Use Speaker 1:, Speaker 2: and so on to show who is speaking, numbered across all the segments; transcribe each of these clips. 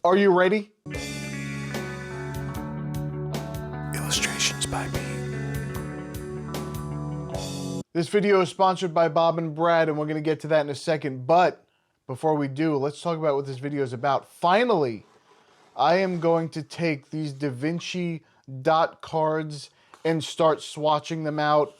Speaker 1: Are you ready?
Speaker 2: Illustrations by me.
Speaker 1: This video is sponsored by Bob and Brad, and we're going to get to that in a second. But before we do, let's talk about what this video is about. Finally, I am going to take these DaVinci dot cards and start swatching them out.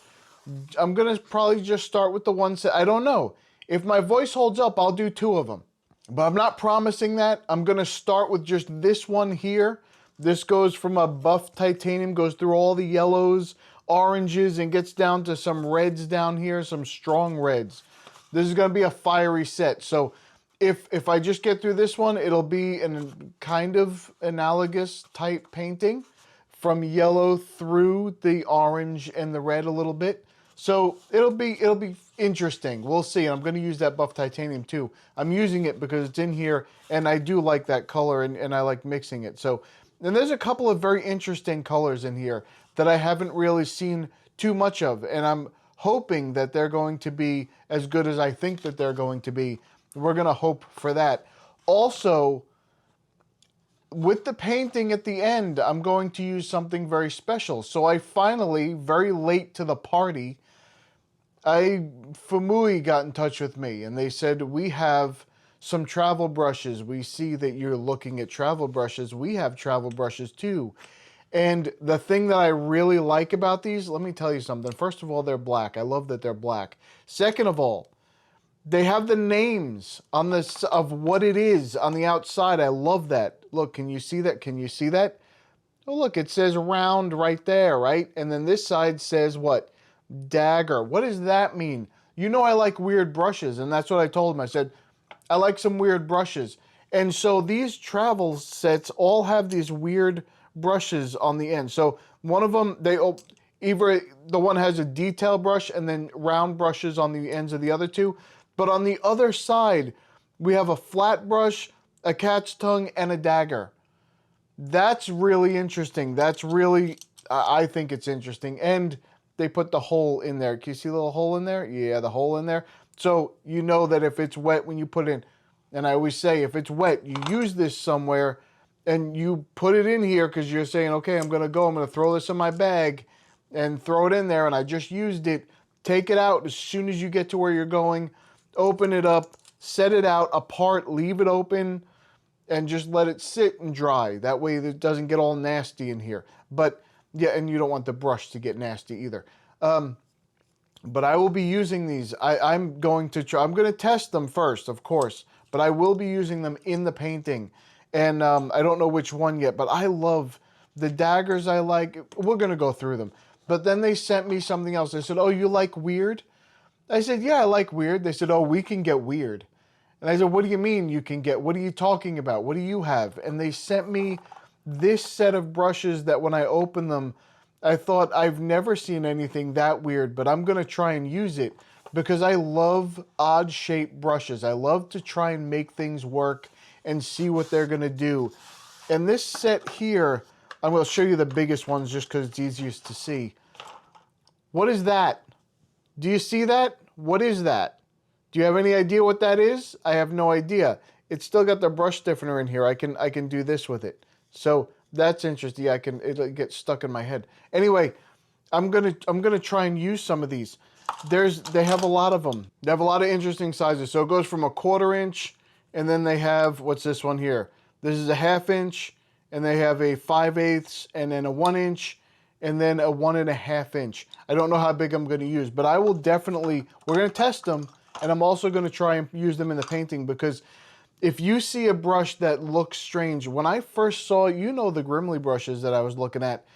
Speaker 1: I'm going to probably just start with the ones that, I don't know. If my voice holds up, I'll do 2 of them. But I'm not promising that. I'm going to start with just this one here. This goes from a buff titanium, goes through all the yellows, oranges, and gets down to some reds down here, some strong reds. This is going to be a fiery set. So if I just get through this one, it'll be an kind of analogous type painting from yellow through the orange and the red a little bit. So it'll be interesting. We'll see. I'm going to use that buff titanium too. I'm using it because it's in here and I do like that color and I like mixing it. So, and there's a couple of very interesting colors in here that I haven't really seen too much of. And I'm hoping that they're going to be as good as I think that they're going to be. We're going to hope for that. Also, with the painting at the end, I'm going to use something very special. So I finally, very late to the party, Fuumuui got in touch with me and they said, we have some travel brushes. We see that you're looking at travel brushes. We have travel brushes too. And the thing that I really like about these, let me tell you something. First of all, they're black. I love that they're black. Second of all, they have the names on this of what it is on the outside. I love that. Look, can you see that? Can you see that? Oh, look, it says round right there, right? And then this side says what? Dagger. What does that mean? You know I like weird brushes, and that's what I told him. I said, I like some weird brushes. And so these travel sets all have these weird brushes on the end. So one of them, either the one has a detail brush and then round brushes on the ends of the other two. But on the other side, we have a flat brush, a cat's tongue, and a dagger. That's really interesting. That's really, I think it's interesting. And they put the hole in there. Can you see the little hole in there? Yeah, the hole in there. So you know that if it's wet when you put it in, and I always say if it's wet, you use this somewhere and you put it in here because you're saying, okay, I'm going to throw this in my bag and throw it in there. And I just used it. Take it out as soon as you get to where you're going. Open it up, set it out apart, leave it open, and just let it sit and dry. That way it doesn't get all nasty in here. But yeah, and you don't want the brush to get nasty either. But I will be using these. I'm going to test them first, of course, but I will be using them in the painting. And I don't know which one yet, but I love the daggers. I like. We're going to go through them. But then they sent me something else. They said, oh, you like weird? I said, yeah, I like weird. They said, oh, we can get weird. And I said, what do you mean you can get? What are you talking about? What do you have? And they sent me this set of brushes that when I opened them, I thought I've never seen anything that weird, but I'm going to try and use it because I love odd shaped brushes. I love to try and make things work and see what they're going to do. And this set here, I'm going to show you the biggest ones just because it's easiest to see. What is that? Do you see that? What is that? Do you have any idea what that is? I have no idea. It's still got the brush stiffener in here. I can do this with it. So that's interesting. It'll get stuck in my head. Anyway, I'm gonna try and use some of these. They have a lot of them. They have a lot of interesting sizes. So it goes from a 1/4 inch, and then they have, what's this one here? This is a 1/2 inch, and they have a 5/8, and then a 1 inch, and then a 1.5 inch. I don't know how big I'm gonna use, but I will definitely, we're gonna test them, and I'm also gonna try and use them in the painting because if you see a brush that looks strange, when I first saw, you know, the Grimly brushes that I was looking at,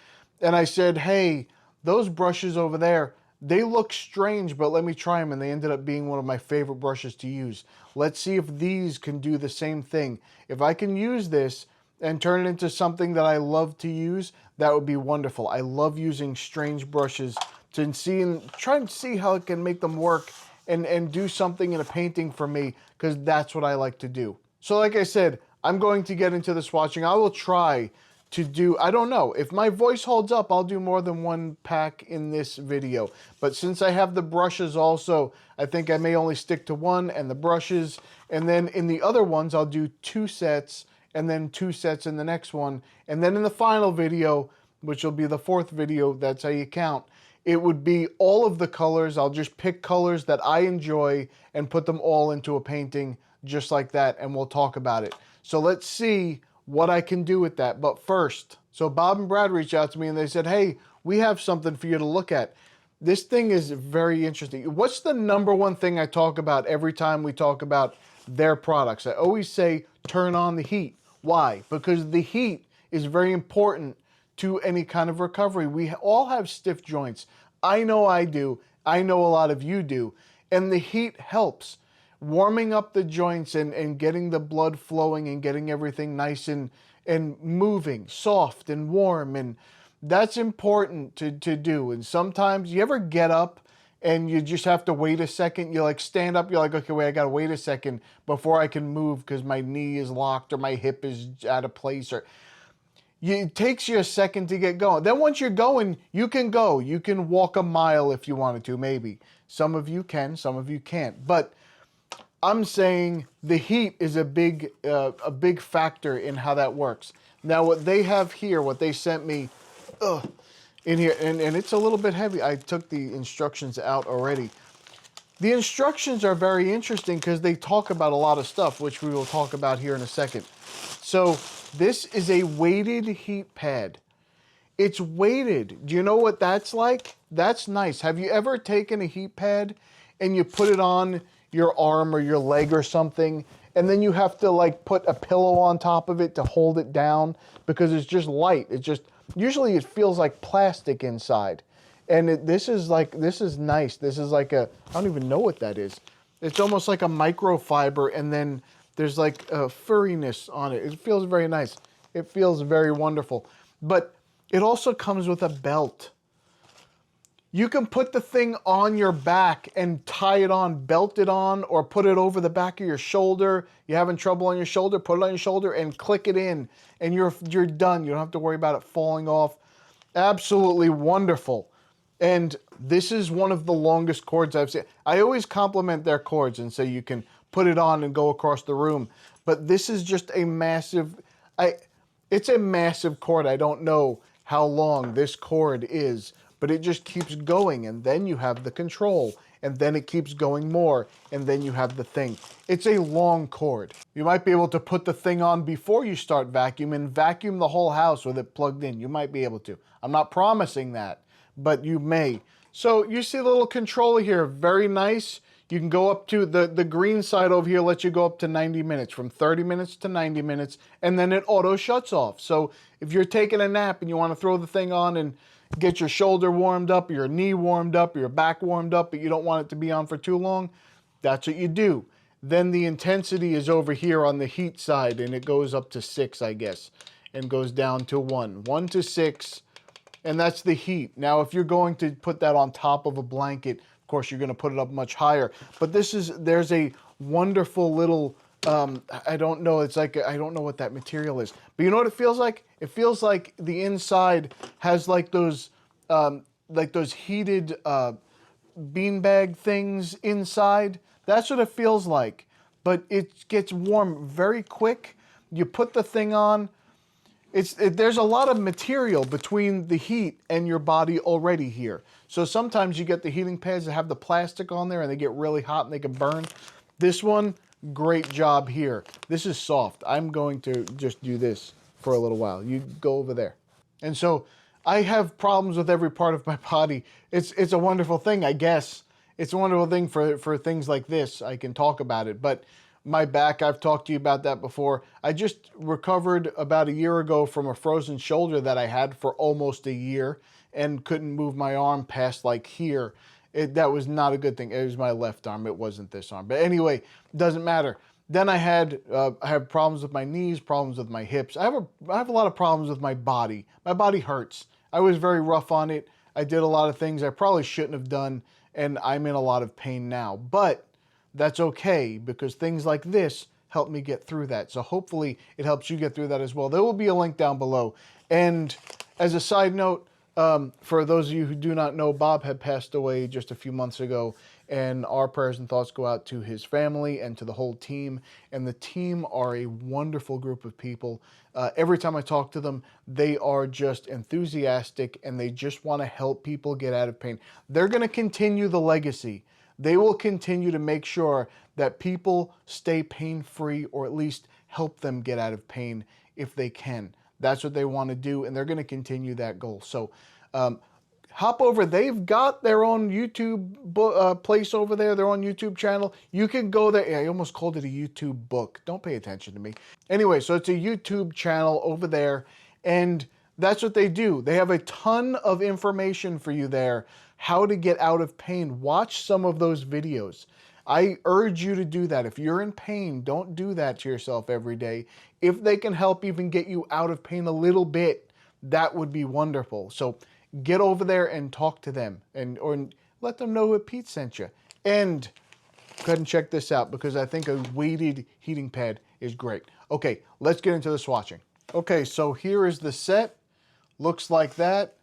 Speaker 1: and I said, hey, those brushes over there, they look strange, but let me try them, and they ended up being one of my favorite brushes to use. Let's see if these can do the same thing. If I can use this and turn it into something that I love to use, that would be wonderful. I love using strange brushes to see and try and see how I can make them work and do something in a painting for me, because that's what I like to do. So like I said, I'm going to get into the swatching. I will try to do, I don't know, if my voice holds up, I'll do more than one pack in this video. But since I have the brushes also, I think I may only stick to one and the brushes. And then in the other ones, I'll do 2 sets and then 2 sets in the next one. And then in the final video, which will be the 4th video, that's how you count, it would be all of the colors. I'll just pick colors that I enjoy and put them all into a painting just like that, and we'll talk about it. So let's see what I can do with that. But first, so Bob and Brad reached out to me and they said, hey, we have something for you to look at. This thing is very interesting. What's the number one thing I talk about every time we talk about their products? I always say, turn on the heat. Why? Because the heat is very important to any kind of recovery. We all have stiff joints. I know I do. I know a lot of you do. And the heat helps. Warming up the joints and getting the blood flowing and getting everything nice and moving, soft and warm. And that's important to do. And sometimes you ever get up and you just have to wait a second. You like stand up, you're like, okay, wait, I gotta wait a second before I can move because my knee is locked or my hip is out of place, or it takes you a second to get going. Then once you're going, you can go. You can walk a mile if you wanted to, maybe. Some of you can, some of you can't. But I'm saying the heat is a big factor in how that works. Now what they have here, what they sent me in here, and it's a little bit heavy. I took the instructions out already. The instructions are very interesting because they talk about a lot of stuff, which we will talk about here in a second. So this is a weighted heat pad. It's weighted. Do you know what that's like? That's nice. Have you ever taken a heat pad and you put it on your arm or your leg or something, and then you have to like put a pillow on top of it to hold it down because it's just light. It's just, usually it feels like plastic inside. And this is nice. This is like I don't even know what that is. It's almost like a microfiber, and then there's like a furriness on it. It feels very nice. It feels very wonderful. But it also comes with a belt. You can put the thing on your back and tie it on, belt it on, or put it over the back of your shoulder. You're having trouble on your shoulder, put it on your shoulder and click it in, and you're done. You don't have to worry about it falling off. Absolutely wonderful. And this is one of the longest cords I've seen. I always compliment their cords and say you can put it on and go across the room. But this is just a massive, it's a massive cord. I don't know how long this cord is, but it just keeps going. And then you have the control, and then it keeps going more, and then you have the thing. It's a long cord. You might be able to put the thing on before you start vacuum and vacuum the whole house with it plugged in. You might be able to. I'm not promising that, but you may. So you see the little controller here, very nice. You can go up to the green side over here, lets you go up to 90 minutes, from 30 minutes to 90 minutes, and then it auto shuts off. So if you're taking a nap and you want to throw the thing on and get your shoulder warmed up, your knee warmed up, your back warmed up, but you don't want it to be on for too long, that's what you do. Then the intensity is over here on the heat side, and it goes up to 6, I guess, and goes down to 1. 1 to 6. And that's the heat. Now, if you're going to put that on top of a blanket, of course, you're going to put it up much higher. But there's a wonderful little, I don't know, it's like, I don't know what that material is. But you know what it feels like? It feels like the inside has like those heated beanbag things inside. That's what it feels like. But it gets warm very quick. You put the thing on. There's a lot of material between the heat and your body already here. So sometimes you get the heating pads that have the plastic on there and they get really hot and they can burn. This one, great job here. This is soft. I'm going to just do this for a little while. You go over there. And so I have problems with every part of my body. It's a wonderful thing, I guess. It's a wonderful thing for things like this. I can talk about it. But my back, I've talked to you about that before. I just recovered about a year ago from a frozen shoulder that I had for almost a year and couldn't move my arm past like here. That was not a good thing. It was my left arm. It wasn't this arm. But anyway, doesn't matter. Then I have problems with my knees, problems with my hips. I have a lot of problems with my body. My body hurts. I was very rough on it. I did a lot of things I probably shouldn't have done, and I'm in a lot of pain now. But that's okay, because things like this help me get through that. So hopefully it helps you get through that as well. There will be a link down below. And as a side note, for those of you who do not know, Bob had passed away just a few months ago. and our prayers and thoughts go out to his family and to the whole team. And the team are a wonderful group of people. Every time I talk to them, they are just enthusiastic and they just want to help people get out of pain. They're going to continue the legacy. They will continue to make sure that people stay pain-free, or at least help them get out of pain if they can. That's what they want to do, and they're going to continue that goal. So hop over. They've got their own YouTube place over there, their own YouTube channel. You can go there. I almost called it a YouTube book. Don't pay attention to me. Anyway, so it's a YouTube channel over there, and that's what they do. They have a ton of information for you there, how to get out of pain. Watch some of those videos. I urge you to do that. If you're in pain, don't do that to yourself every day. If they can help even get you out of pain a little bit, that would be wonderful. So get over there and talk to them, or let them know what Pete sent you. And go ahead and check this out, because I think a weighted heating pad is great. Okay, let's get into the swatching. Okay, so here is the set. Looks like that.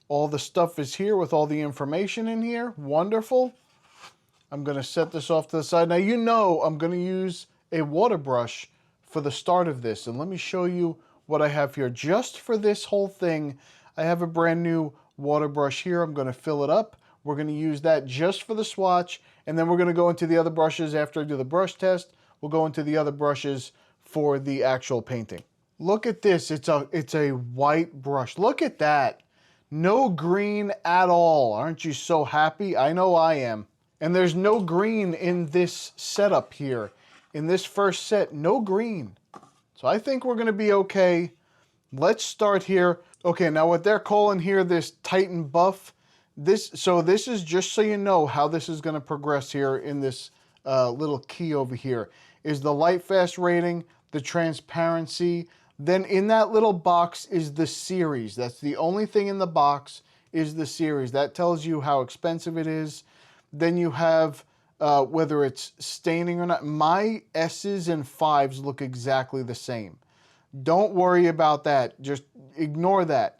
Speaker 1: All the stuff is here with all the information in here. Wonderful. I'm going to set this off to the side. Now, you know I'm going to use a water brush for the start of this. And let me show you what I have here. Just for this whole thing, I have a brand new water brush here. I'm going to fill it up. We're going to use that just for the swatch. And then we're going to go into the other brushes after I do the brush test. We'll go into the other brushes for the actual painting. Look at this. It's a white brush. Look at that. No green at all. Aren't you so happy? I know I am. And there's no green in this setup here. In this first set, no green. So I think we're going to be okay. Let's start here. Okay, now what they're calling here this Titan buff. This is just so you know how this is going to progress here in this little key over here. Is the light fast rating, the transparency. Then in that little box is the series. That's the only thing in the box is the series. That tells you how expensive it is. Then you have whether it's staining or not. My S's and 5s look exactly the same. Don't worry about that. Just ignore that.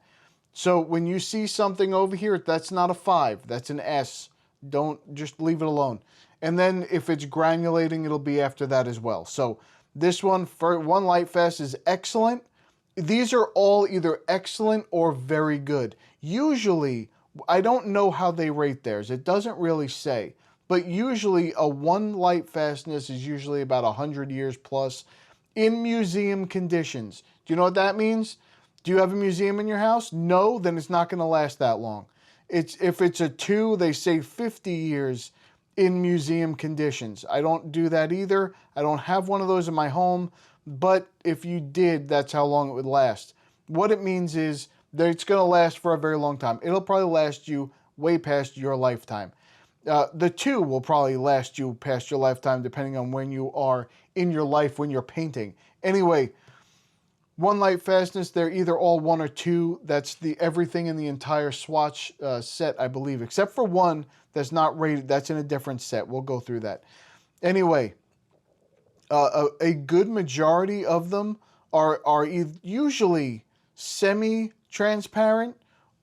Speaker 1: So when you see something over here, that's not a 5. That's an S. Just leave it alone. And then if it's granulating, it'll be after that as well. So this one, for one light fast, is excellent. These are all either excellent or very good. Usually, I don't know how they rate theirs. It doesn't really say. But usually, a 1 light fastness is usually about 100 years plus in museum conditions. Do you know what that means? Do you have a museum in your house? No, then it's not going to last that long. If it's a 2, they say 50 years in museum conditions. I don't do that either. I don't have one of those in my home. But if you did, that's how long it would last. What it means is that it's going to last for a very long time. It'll probably last you way past your lifetime. The 2 will probably last you past your lifetime, depending on when you are in your life when you're painting. Anyway, 1 light fastness, they're either all 1 or 2. That's everything in the entire swatch set, I believe, except for 1 that's not rated. That's in a different set. We'll go through that. Anyway, a good majority of them are usually semi-transparent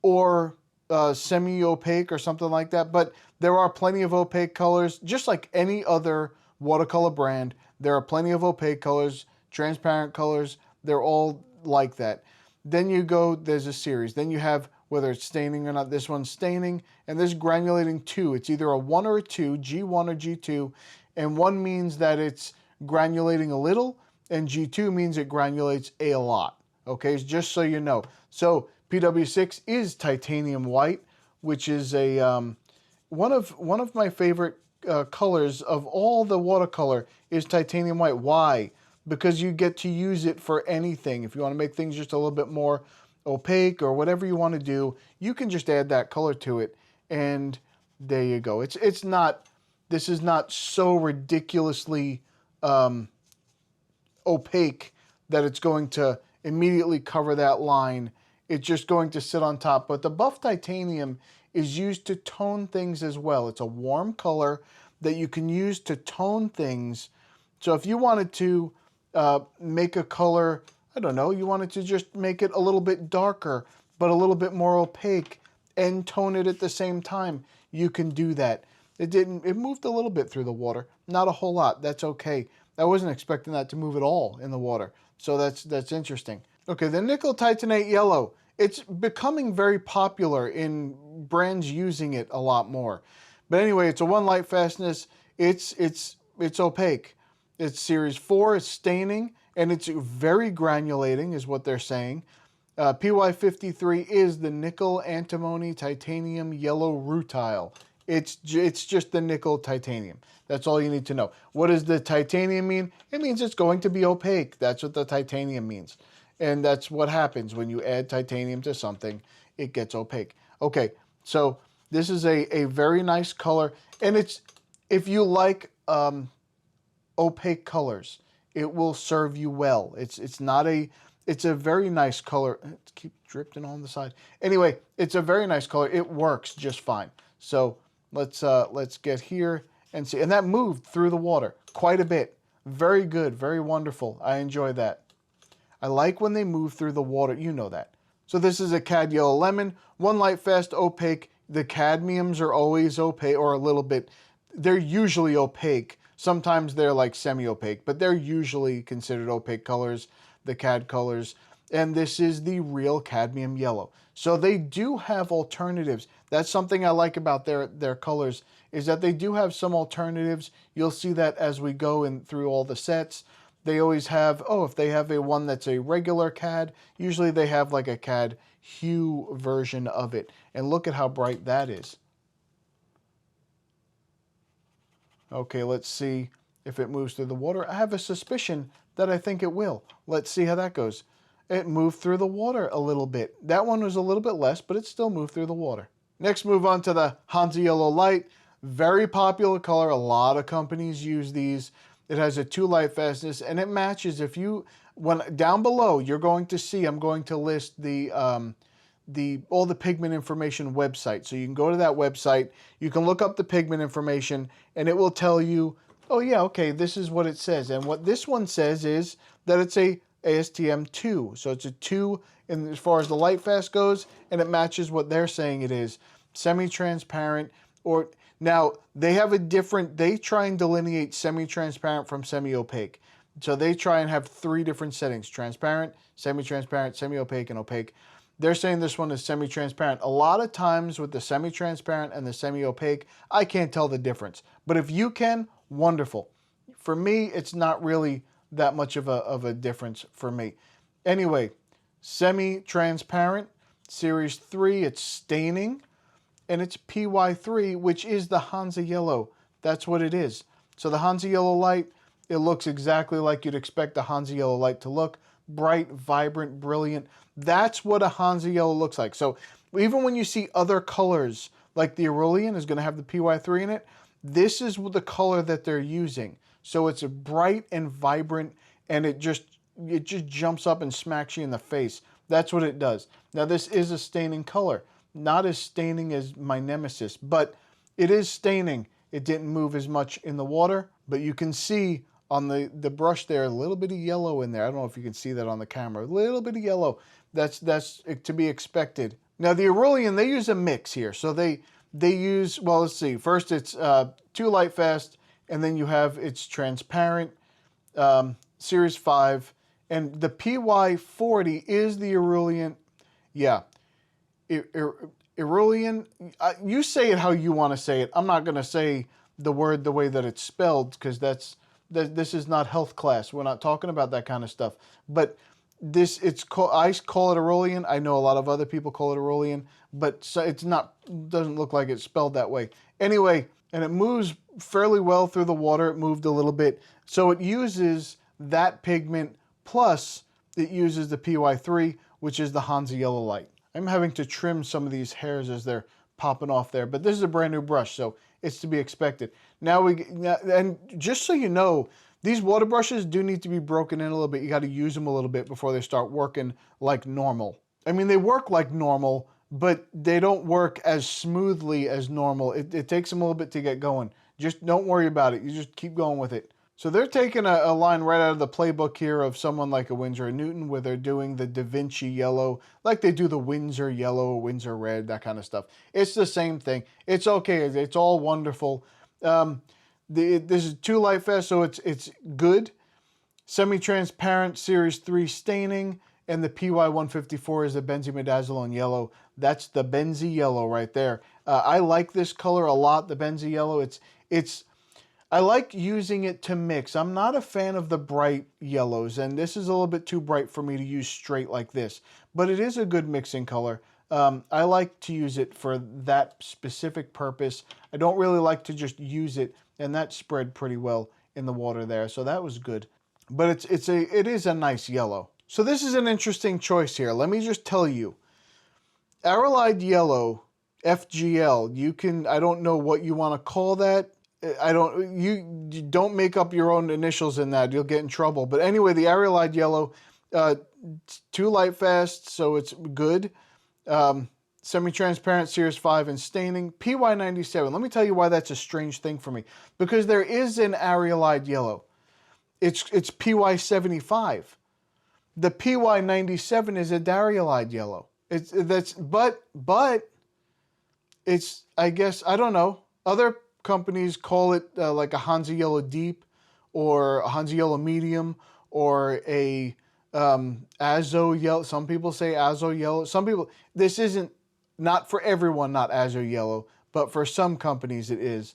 Speaker 1: or semi-opaque or something like that. But there are plenty of opaque colors. Just like any other watercolor brand, there are plenty of opaque colors, transparent colors. They're all like that. Then you go, there's a series. Then you have, whether it's staining or not, this one's staining. And this granulating 2. It's either a 1 or a 2, G1 or G2. And 1 means that it's granulating a little, and G2 means it granulates a lot. Okay, just so you know. So PW6 is titanium white, which is a one of my favorite colors of all the watercolor is titanium white. Why? Because you get to use it for anything. If you want to make things just a little bit more opaque or whatever you want to do, you can just add that color to it, and there you go. It's not. This is not so ridiculously opaque that it's going to immediately cover that line. It's just going to sit on top. But the buff titanium is used to tone things as well. It's a warm color that you can use to tone things. So if you wanted to make a color, I don't know, you wanted to just make it a little bit darker, but a little bit more opaque and tone it at the same time, you can do that. It didn't, it moved a little bit through the water. Not a whole lot. That's okay. I wasn't expecting that to move at all in the water. So that's interesting. Okay, the nickel titanate yellow. It's becoming very popular in brands using it a lot more. But anyway, it's a one light fastness. It's opaque. It's series 4. It's staining, and it's very granulating, is what they're saying. PY53 is the nickel antimony titanium yellow rutile. It's just the nickel titanium. That's all you need to know. What does the titanium mean? It means it's going to be opaque. That's what the titanium means. And that's what happens when you add titanium to something. It gets opaque. Okay, so this is a very nice color. And it's, if you like opaque colors, it will serve you well. It's a very nice color. It keeps dripping on the side. Anyway, it's a very nice color. It works just fine. So let's get here and see. And that moved through the water quite a bit. Very good, very wonderful. I enjoy that. I like when they move through the water. You know that. So this is a cad yellow lemon. One light fast opaque. The cadmiums are always opaque, or a little bit. They're usually opaque. Sometimes they're like semi-opaque, but they're usually considered opaque colors, the cad colors. And this is the real cadmium yellow. So they do have alternatives. That's something I like about their colors, is that they do have some alternatives. You'll see that as we go in through all the sets. They always have, if they have a one that's a regular cad, usually they have like a cad hue version of it. And look at how bright that is. Okay, let's see if it moves through the water. I have a suspicion that I think it will. Let's see how that goes. It moved through the water a little bit. That one was a little bit less, but it still moved through the water. Next, move on to the Hansa Yellow Light. Very popular color. A lot of companies use these. It has a 2 light fastness, and it matches. If you, down below, you're going to see, I'm going to list all the pigment information website. So you can go to that website, you can look up the pigment information, and it will tell you, oh yeah, okay, this is what it says. And what this one says is that it's a ASTM 2. So it's a 2 in as far as the light fast goes, and it matches what they're saying it is. Semi-transparent, or now they have a different, they try and delineate semi-transparent from semi-opaque. So they try and have 3 different settings: transparent, semi-transparent, semi-opaque, and opaque. They're saying this one is semi-transparent. A lot of times with the semi-transparent and the semi-opaque, I can't tell the difference. But if you can, wonderful. For me, it's not really that much of a difference for me. Anyway, semi-transparent, series 3, it's staining, and it's PY3, which is the Hansa Yellow. That's what it is. So the Hansa Yellow Light, it looks exactly like you'd expect the Hansa Yellow Light to look. Bright, vibrant, brilliant. That's what a Hansa Yellow looks like. So even when you see other colors, like the Aurelian is going to have the PY3 in it, this is the color that they're using. So it's a bright and vibrant, and it just jumps up and smacks you in the face. That's what it does. Now this is a staining color. Not as staining as my Nemesis, but it is staining. It didn't move as much in the water, but you can see on the brush there, a little bit of yellow in there. I don't know if you can see that on the camera. A little bit of yellow. That's to be expected. Now the Aurelian, they use a mix here. So they use, well, let's see. First it's 2 light fast, and then you have it's transparent, series 5, and the PY40 is the Aurelian. Yeah. Aurelian, you say it how you want to say it. I'm not going to say the word the way that it's spelled, because this is not health class. We're not talking about that kind of stuff. But I call it Aurelian. I know a lot of other people call it Aurelian, but it's not, doesn't look like it's spelled that way. Anyway, and it moves fairly well through the water. It moved a little bit. So it uses that pigment, plus it uses the PY3, which is the Hansa Yellow Light. I'm having to trim some of these hairs as they're popping off there, but this is a brand new brush, so it's to be expected. And just so you know, these water brushes do need to be broken in a little bit. You got to use them a little bit before they start working like normal. I mean, they work like normal, but they don't work as smoothly as normal. It takes them a little bit to get going. Just don't worry about it. You just keep going with it. So they're taking a line right out of the playbook here of someone like a Winsor & Newton, where they're doing the Da Vinci yellow, like they do the Windsor yellow, Windsor red, that kind of stuff. It's the same thing. It's okay. It's all wonderful. This is 2 light fast, so it's good. Semi-transparent Series 3 staining, and the PY154 is the benzimidazoline yellow. That's the Benzi yellow right there. I like this color a lot, the Benzi yellow. I like using it to mix. I'm not a fan of the bright yellows, and this is a little bit too bright for me to use straight like this, but it is a good mixing color. I like to use it for that specific purpose. I don't really like to just use it, and that spread pretty well in the water there, so that was good. But it is a nice yellow. So this is an interesting choice here. Let me just tell you, Arylide yellow, FGL. I don't know what you want to call that. You don't make up your own initials in that. You'll get in trouble. But anyway, the Arylide yellow, 2 light fast, so it's good. Semi-transparent Series 5 and staining. PY97. Let me tell you why that's a strange thing for me. Because there is an Arylide yellow. It's PY75. The PY97 is a Dariolide yellow. But it's, I guess, I don't know. Other companies call it like a Hansa Yellow Deep, or a Hansa Yellow Medium, or a Azo Yellow. Some people say Azo Yellow. Some people, this isn't, not for everyone, not Azo Yellow, but for some companies it is.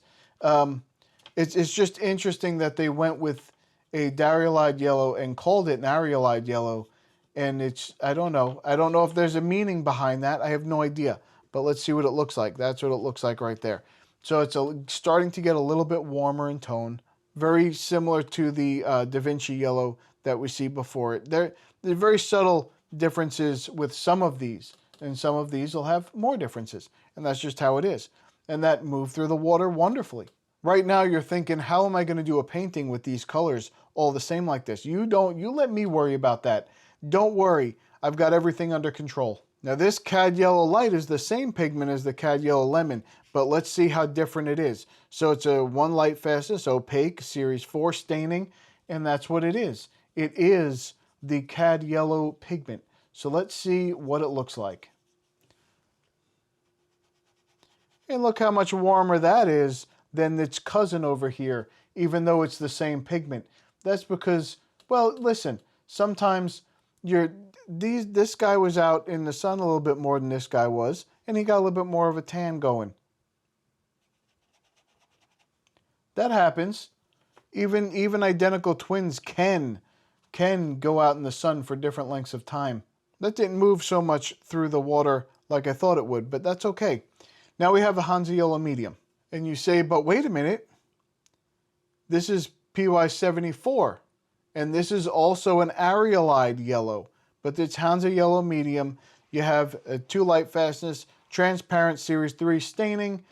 Speaker 1: It's just interesting that they went with a Dariolide yellow and called it an Arylide yellow, and I don't know if there's a meaning behind that. I have no idea, but let's see what it looks like. That's what it looks like right there. So it's starting to get a little bit warmer in tone, very similar to the Da Vinci yellow that we see before it. There are very subtle differences with some of these, and some of these will have more differences, and that's just how it is. And that moved through the water wonderfully. Right now you're thinking, how am I going to do a painting with these colors all the same like this? You let me worry about that. Don't worry, I've got everything under control. Now this Cad Yellow Light is the same pigment as the Cad Yellow Lemon, but let's see how different it is. So it's a 1 light fastest, opaque, Series 4 staining, and that's what it is. It is the Cad Yellow pigment. So let's see what it looks like. And look how much warmer that is than its cousin over here, even though it's the same pigment. That's because, well, listen, sometimes this guy was out in the sun a little bit more than this guy was, and he got a little bit more of a tan going. That happens. Even identical twins can go out in the sun for different lengths of time. That didn't move so much through the water like I thought it would, but that's okay. Now we have a Hansa Yellow Medium. And you say, but wait a minute, this is PY74, and this is also an Arylide yellow, but it's Hansa Yellow Medium. You have a 2 light fastness, transparent Series 3 staining,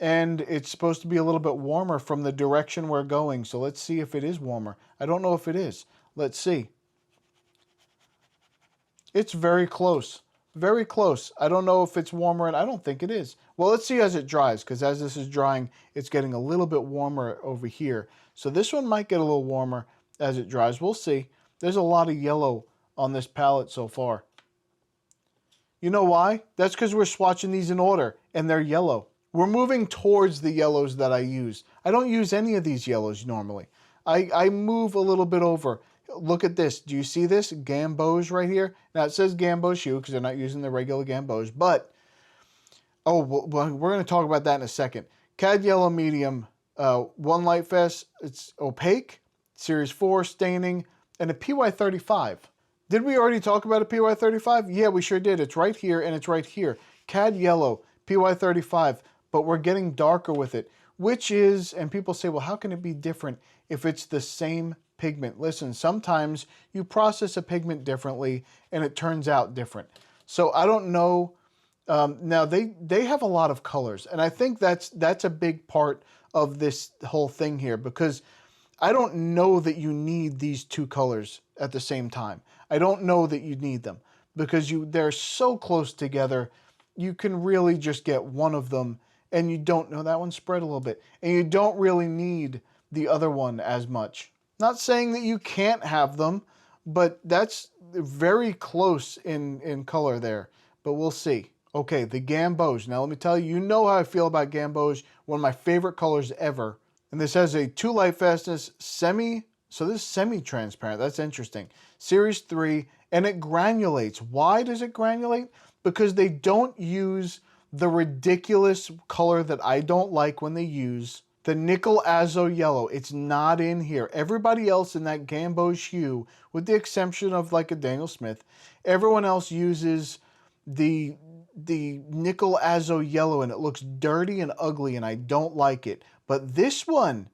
Speaker 1: and it's supposed to be a little bit warmer from the direction we're going, so let's see if it is warmer. I don't know if it is. Let's see. It's very close. Very close. I don't know if it's warmer, and I don't think it is. Well, let's see as it dries, because as this is drying, it's getting a little bit warmer over here. So this one might get a little warmer as it dries. We'll see. There's a lot of yellow on this palette so far. You know why? That's because we're swatching these in order, and they're yellow. We're moving towards the yellows that I use. I don't use any of these yellows normally. I move a little bit over. Look at this. Do you see this? Gamboge right here. Now it says Gamboge hue because they're not using the regular Gamboge, but oh, well, we're going to talk about that in a second. Cad Yellow Medium, 1 light fast. It's opaque, Series 4 staining, and a PY35. Did we already talk about a PY35? Yeah, we sure did. It's right here and it's right here. Cad Yellow, PY35, but we're getting darker with it, which is, and people say, well, how can it be different if it's the same pigment? Listen, sometimes you process a pigment differently and it turns out different. So I don't know. Now they have a lot of colors, and I think that's a big part of this whole thing here, because I don't know that you need these 2 colors at the same time. I don't know that you need them because they're so close together. You can really just get one of them, and you don't know, that one spread a little bit, and you don't really need the other one as much. Not saying that you can't have them, but that's very close in color there. But we'll see. Okay, the Gamboge. Now let me tell you, you know how I feel about Gamboge. One of my favorite colors ever. And this has a 2 light fastness, so this is semi-transparent. That's interesting. Series 3, and it granulates. Why does it granulate? Because they don't use the ridiculous color that I don't like when they use, the nickel azo yellow. It's not in here. Everybody else in that Gamboge hue, with the exception of like a Daniel Smith, everyone else uses the nickel azo yellow, and it looks dirty and ugly, and I don't like it. But this one,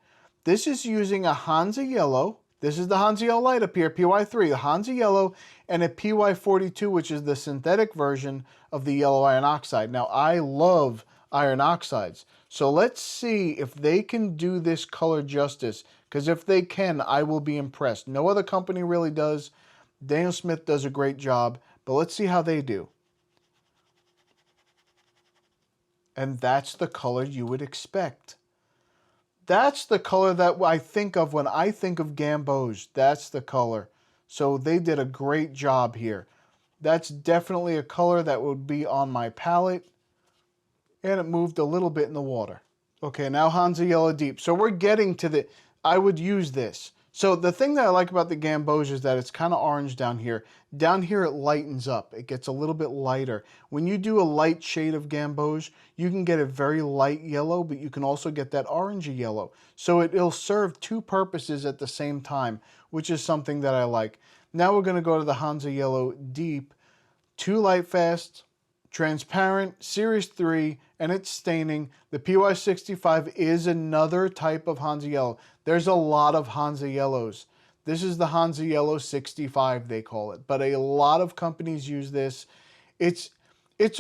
Speaker 1: this is using a Hansa yellow. This is the Hansa yellow light up here, PY3, the Hansa yellow, and a PY42, which is the synthetic version of the yellow iron oxide. Now, I love iron oxides, so let's see if they can do this color justice, because if they can, I will be impressed. No other company really does. Daniel Smith does a great job, but let's see how they do. And that's the color you would expect. That's the color that I think of when I think of Gamboge. That's the color. So they did a great job here. That's definitely a color that would be on my palette. And it moved a little bit in the water. Okay, now Hansa Yellow Deep. So we're getting to the, I would use this. So the thing that I like about the Gamboge is that it's kind of orange down here. Down here it lightens up. It gets a little bit lighter. When you do a light shade of Gamboge, you can get a very light yellow, but you can also get that orangey yellow. So it'll serve two purposes at the same time, which is something that I like. Now we're going to go to the Hansa Yellow Deep. 2 light fast, transparent, series 3, and it's staining. The PY65 is another type of Hansa Yellow. There's a lot of Hansa Yellows. This is the Hansa Yellow 65, they call it. But a lot of companies use this. It's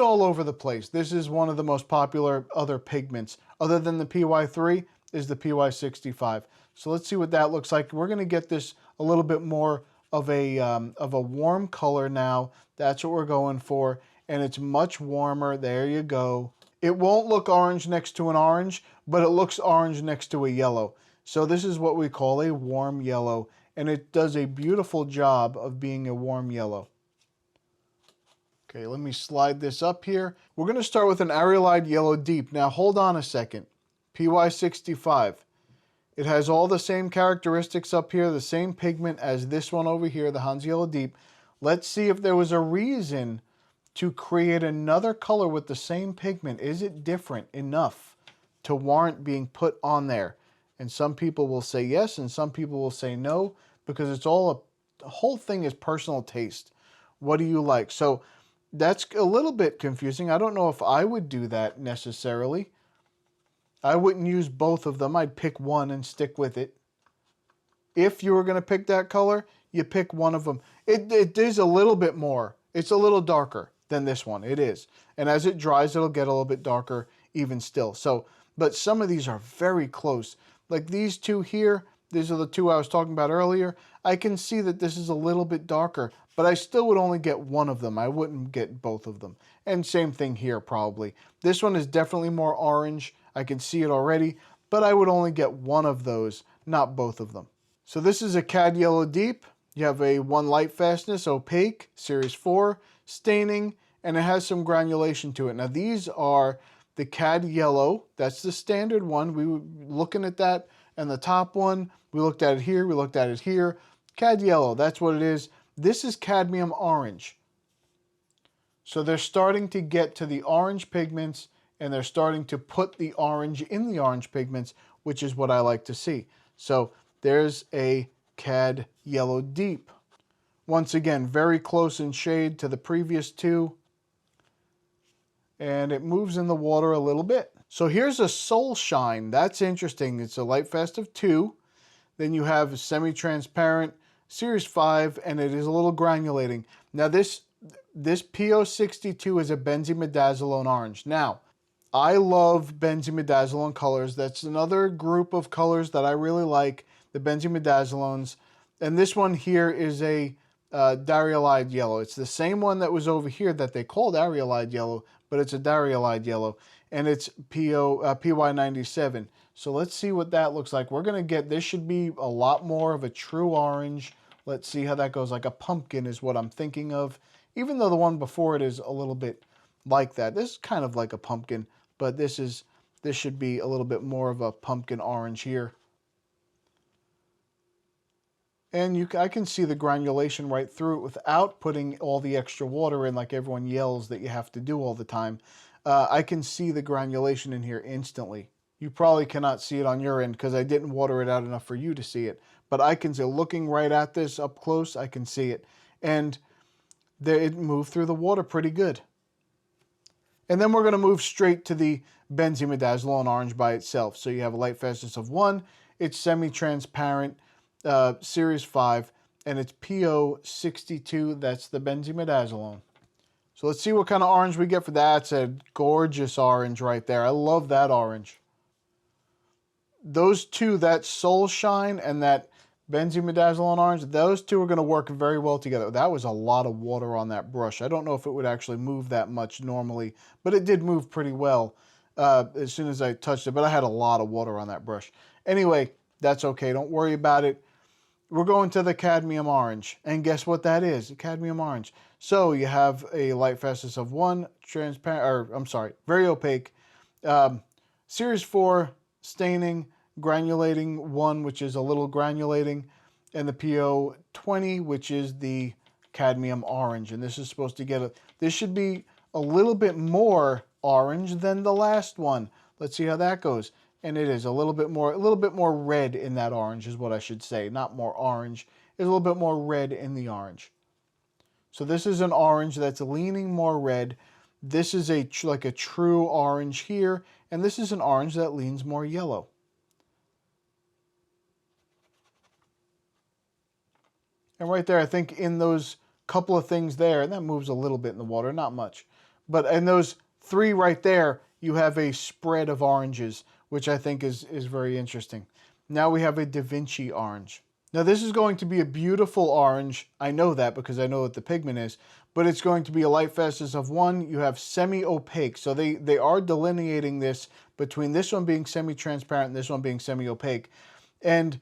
Speaker 1: all over the place. This is one of the most popular other pigments. Other than the PY3 is the PY65. So let's see what that looks like. We're going to get this a little bit more of a warm color now. That's what we're going for. And it's much warmer. There you go. It won't look orange next to an orange, but it looks orange next to a yellow. So this is what we call a warm yellow, and it does a beautiful job of being a warm yellow. Okay, let me slide this up here. We're going to start with an Areolide Yellow Deep. Now hold on a second. PY65. It has all the same characteristics up here, the same pigment as this one over here, the Hansa Yellow Deep. Let's see if there was a reason to create another color with the same pigment. Is it different enough to warrant being put on there? And some people will say yes, and some people will say no, because it's all the whole thing is personal taste. What do you like? So that's a little bit confusing. I don't know if I would do that necessarily. I wouldn't use both of them. I'd pick one and stick with it. If you were going to pick that color, you pick one of them. It is a little bit more. It's a little darker than this one. It is. And as it dries, it'll get a little bit darker even still. So, but some of these are very close. Like these two here, these are the two I was talking about earlier. I can see that this is a little bit darker, but I still would only get one of them. I wouldn't get both of them. And same thing here probably. This one is definitely more orange. I can see it already, but I would only get one of those, not both of them. So this is a Cad Yellow Deep. You have a 1 light fastness, opaque, series 4, staining, and it has some granulation to it. Now these are the Cad Yellow. That's the standard one. We were looking at that, and the top one, we looked at it here, we looked at it here. Cad Yellow, that's what it is. This is cadmium orange. So they're starting to get to the orange pigments, and they're starting to put the orange in the orange pigments, which is what I like to see. So there's a Cad Yellow Deep. Once again, very close in shade to the previous two. And it moves in the water a little bit. So here's a Soul Shine. That's interesting. It's a light fast of 2. Then you have a semi-transparent, series 5, and it is a little granulating. Now this PO62 is a benzimidazoline orange. Now, I love benzimidazolone colors. That's another group of colors that I really like, the benzimidazolones. And this one here is a Dariolide Yellow. It's the same one that was over here that they called Areolide Yellow, but it's a Dariolide Yellow, and it's PY97. So let's see what that looks like. We're gonna get, this should be a lot more of a true orange. Let's see how that goes. Like a pumpkin is what I'm thinking of, even though the one before it is a little bit like that. This is kind of like a pumpkin, but this should be a little bit more of a pumpkin orange here. And I can see the granulation right through it without putting all the extra water in like everyone yells that you have to do all the time. I can see the granulation in here instantly. You probably cannot see it on your end because I didn't water it out enough for you to see it. But I can see, looking right at this up close, I can see it. And there, it moved through the water pretty good. And then we're going to move straight to the benzimidazzolone orange by itself. So you have a light fastness of 1. It's semi-transparent. Series 5, and it's PO62. That's the benzimidazzolone. So let's see what kind of orange we get for that. It's a gorgeous orange right there. I love that orange. Those two, that Soul Shine and that benzimidazzolone orange, those two are going to work very well together. That was a lot of water on that brush. I don't know if it would actually move that much normally, but it did move pretty well as soon as I touched it, but I had a lot of water on that brush. Anyway, that's okay. Don't worry about it. We're going to the cadmium orange, and guess what that is? Cadmium orange. So you have a light fastness of 1, transparent, or I'm sorry, very opaque. Series 4, staining, granulating 1, which is a little granulating, and the PO20, which is the cadmium orange. And this is supposed to get this should be a little bit more orange than the last one. Let's see how that goes. And it is a little bit more red in that orange is what I should say. Not more orange. It's a little bit more red in the orange. So this is an orange that's leaning more red. This is like a true orange here. And this is an orange that leans more yellow. And right there, I think in those couple of things there, and that moves a little bit in the water, not much. But in those 3 right there, you have a spread of oranges, which I think is very interesting. Now we have a DaVinci orange. Now this is going to be a beautiful orange. I know that because I know what the pigment is, but it's going to be a light fastness of 1. You have semi-opaque. So they are delineating this between this one being semi-transparent and this one being semi-opaque. And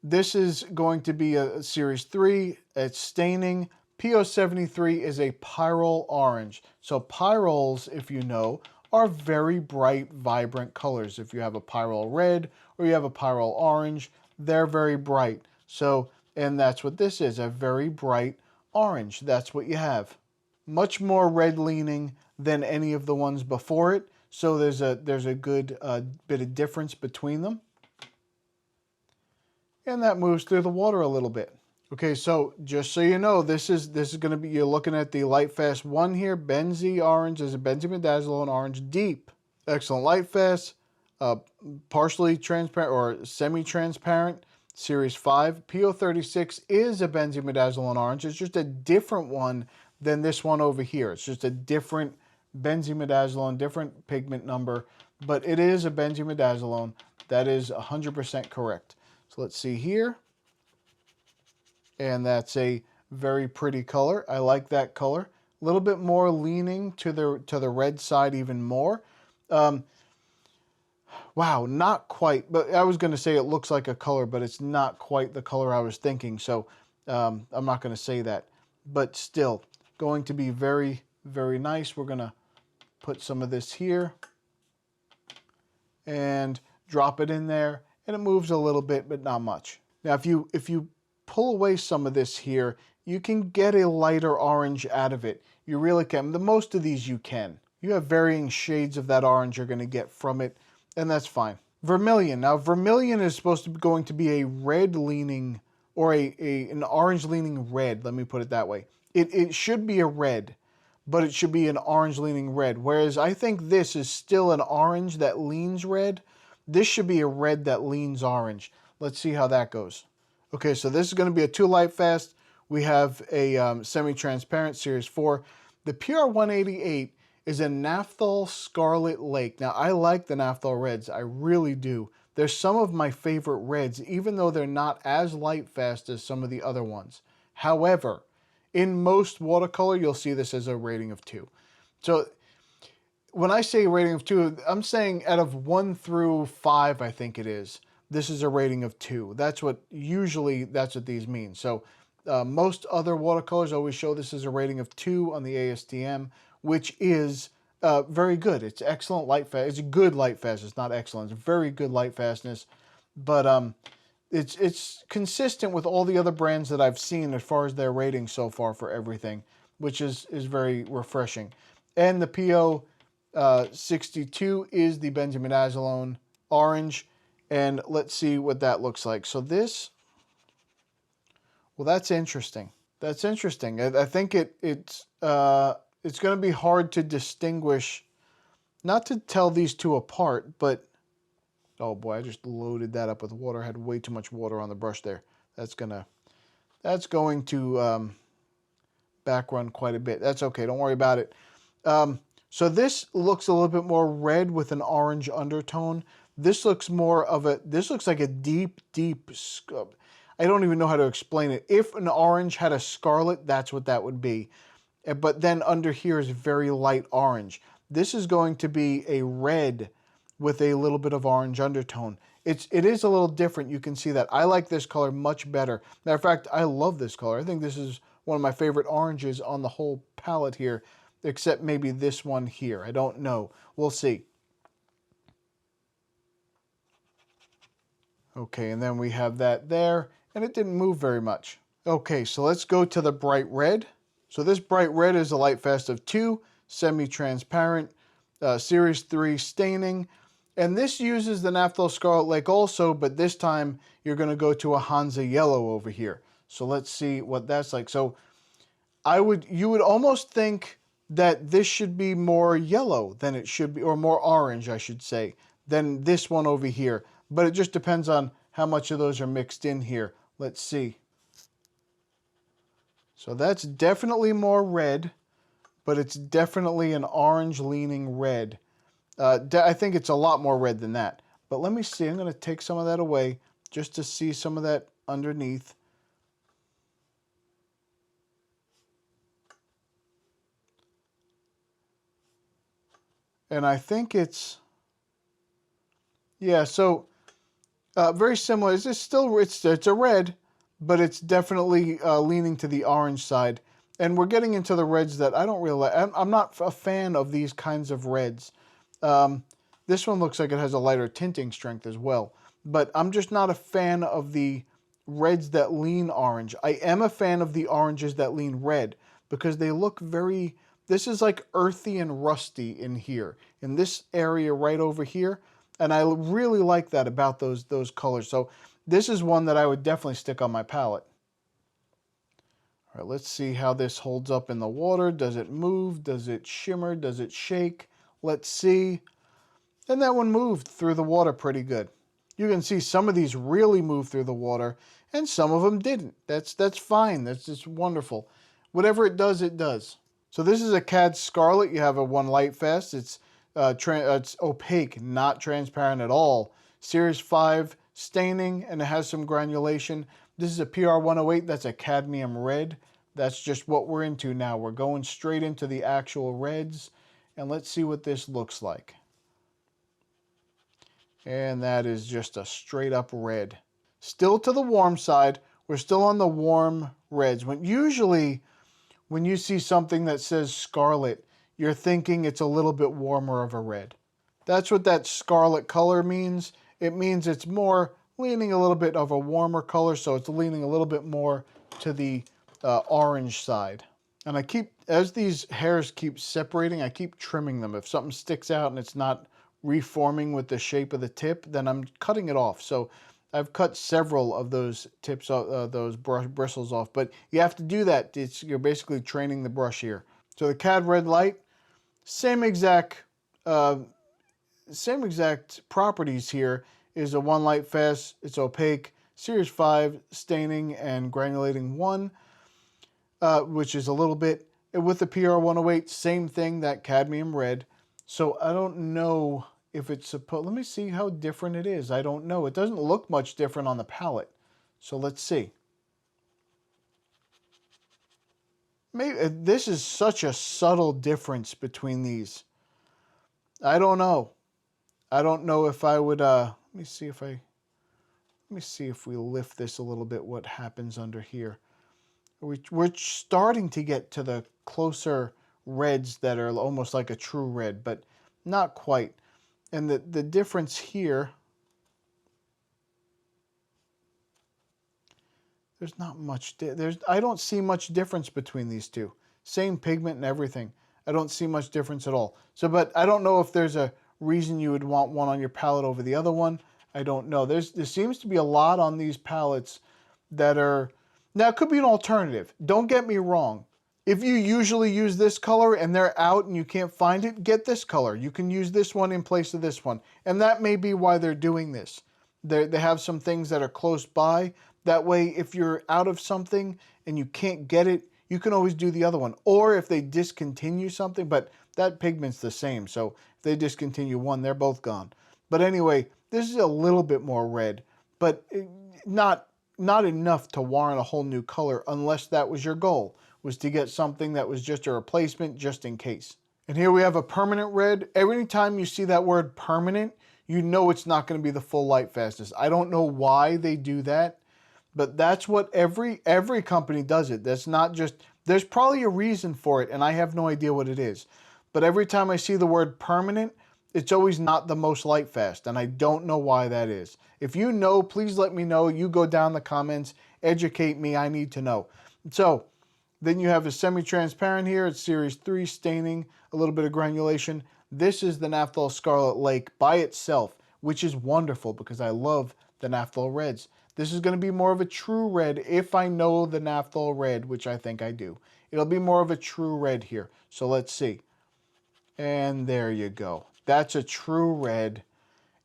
Speaker 1: this is going to be a series 3. It's staining. PO73 is a pyrrole orange. So pyrroles, if you know, are very bright, vibrant colors. If you have a pyrrole red or you have a pyrrole orange, they're very bright. So, and that's what this is, a very bright orange. That's what you have. Much more red leaning than any of the ones before it. So there's a good bit of difference between them. And that moves through the water a little bit. Okay, so just so you know, this is going to be, you're looking at the light fast 1 here. Benzi orange is a benzimidazzolone orange deep. Excellent light fast, partially transparent or semi-transparent. Series 5. PO36 is a benzimidazzolone orange. It's just a different one than this one over here. It's just a different benzimidazzolone, different pigment number, but it is a benzimidazzolone. That is 100% correct. So let's see here. And that's a very pretty color. I like that color. A little bit more leaning to the red side even more. Wow, not quite. But I was going to say it looks like a color, but it's not quite the color I was thinking. So I'm not going to say that. But still, going to be very, very nice. We're going to put some of this here and drop it in there. And it moves a little bit, but not much. Now, if you pull away some of this here, you can get a lighter orange out of it. You really can. The most of these you can. You have varying shades of that orange you're going to get from it, and that's fine. Vermilion. Now, vermilion is supposed to be going to be a red-leaning, or an orange-leaning red, let me put it that way. It should be a red, but it should be an orange-leaning red, whereas I think this is still an orange that leans red. This should be a red that leans orange. Let's see how that goes. Okay, so this is going to be a 2 light fast. We have a semi-transparent series 4. The PR188 is a Naphthol Scarlet Lake. Now, I like the Naphthol reds. I really do. They're some of my favorite reds, even though they're not as light fast as some of the other ones. However, in most watercolor, you'll see this as a rating of 2. So when I say a rating of 2, I'm saying out of 1 through 5, I think it is. This is a rating of 2. That's what these mean. So most other watercolors always show this as a rating of 2 on the ASTM, which is very good. It's excellent light fast. It's good light fastness, not excellent. It's very good light fastness, but it's consistent with all the other brands that I've seen as far as their ratings so far for everything, which is very refreshing. And the PO 62 is the benzimidazolone orange, and let's see what that looks like. So this, well, that's interesting. That's interesting. I think it's going to be hard to distinguish, not to tell these two apart, but oh boy, I just loaded that up with water. I had way too much water on the brush there. That's going to back run quite a bit. That's okay. Don't worry about it. So this looks a little bit more red with an orange undertone. This looks more of this looks like a deep, I don't even know how to explain it. If an orange had a scarlet, that's what that would be. But then under here is very light orange. This is going to be a red with a little bit of orange undertone. It is a little different. You can see that. I like this color much better. Matter of fact, I love this color. I think this is one of my favorite oranges on the whole palette here, except maybe this one here. I don't know. We'll see. Okay, and then we have that there, and it didn't move very much. Okay, so let's go to the bright red. So this bright red is a light fast of 2, semi-transparent, Series 3 staining. And this uses the Naphthol Scarlet Lake also, but this time you're going to go to a Hansa Yellow over here. So let's see what that's like. So you would almost think that this should be more yellow than it should be, or more orange, I should say, than this one over here. But it just depends on how much of those are mixed in here. Let's see. So that's definitely more red, but it's definitely an orange-leaning red. I think it's a lot more red than that. But let me see. I'm going to take some of that away just to see some of that underneath. And I think it's, yeah, so very similar. It's a red, but it's definitely leaning to the orange side. And we're getting into the reds that I don't really like. I'm not a fan of these kinds of reds. This one looks like it has a lighter tinting strength as well. But I'm just not a fan of the reds that lean orange. I am a fan of the oranges that lean red because they look very, this is like earthy and rusty in here, in this area right over here. And I really like that about those colors. So this is one that I would definitely stick on my palette. All right, let's see how this holds up in the water. Does it move? Does it shimmer? Does it shake? Let's see. And that one moved through the water pretty good. You can see some of these really moved through the water, and some of them didn't. That's fine. That's just wonderful. Whatever it does, it does. So this is a CAD Scarlet. You have a 1 light fast. It's opaque, not transparent at all. Series 5 staining, and it has some granulation. This is a PR 108. That's a cadmium red. That's just what we're into now. We're going straight into the actual reds, and let's see what this looks like. And that is just a straight up red. Still to the warm side. We're still on the warm reds. Usually when you see something that says scarlet, you're thinking it's a little bit warmer of a red. That's what that scarlet color means. It means it's more leaning a little bit of a warmer color, so it's leaning a little bit more to the orange side. And as these hairs keep separating, I keep trimming them. If something sticks out and it's not reforming with the shape of the tip, then I'm cutting it off. So I've cut several of those tips, those bristles off, but you have to do that. You're basically training the brush here. So the CAD red light, same exact properties here. Is a 1 light fast. It's opaque. Series 5 staining and granulating 1, which is a little bit. With the PR 108, same thing. That cadmium red. So I don't know if it's supposed. Let me see how different it is. I don't know. It doesn't look much different on the palette. So let's see. Maybe this is such a subtle difference between these. I don't know. I don't know if I would, let me see if we lift this a little bit, what happens under here. We're starting to get to the closer reds that are almost like a true red, but not quite. And the difference here, there's not much, I don't see much difference between these two. Same pigment and everything. I don't see much difference at all. So, but I don't know if there's a reason you would want one on your palette over the other one. I don't know. There seems to be a lot on these palettes that are, now it could be an alternative. Don't get me wrong. If you usually use this color and they're out and you can't find it, get this color. You can use this one in place of this one. And that may be why they're doing this. They have some things that are close by. That way, if you're out of something and you can't get it, you can always do the other one. Or if they discontinue something, but that pigment's the same. So if they discontinue one, they're both gone. But anyway, this is a little bit more red, but not enough to warrant a whole new color unless that was your goal, was to get something that was just a replacement just in case. And here we have a permanent red. Every time you see that word permanent, you know it's not going to be the full light fastness. I don't know why they do that, but that's what every company does it. That's not just, there's probably a reason for it, and I have no idea what it is. But every time I see the word permanent, it's always not the most light fast, and I don't know why that is. If you know, please let me know. You go down the comments, educate me, I need to know. So, then you have a semi-transparent here. It's Series 3 staining, a little bit of granulation. This is the Naphthol Scarlet Lake by itself, which is wonderful because I love the Naphthol reds. This is going to be more of a true red if I know the Naphthol red, which I think I do. It'll be more of a true red here. So let's see. And there you go. That's a true red.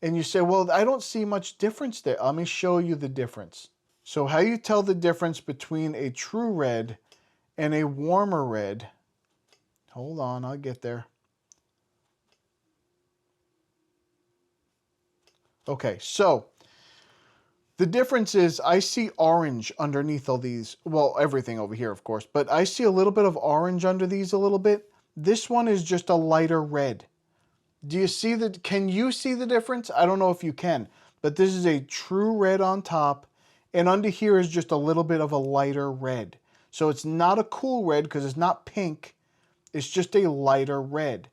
Speaker 1: And you say, well, I don't see much difference there. Let me show you the difference. So how you tell the difference between a true red and a warmer red. Hold on, I'll get there. Okay, so the difference is I see orange underneath all these. Well, everything over here, of course, but I see a little bit of orange under these a little bit. This one is just a lighter red. Do you see the, can you see the difference? I don't know if you can, but this is a true red on top, and under here is just a little bit of a lighter red. So it's not a cool red because it's not pink. It's just a lighter red.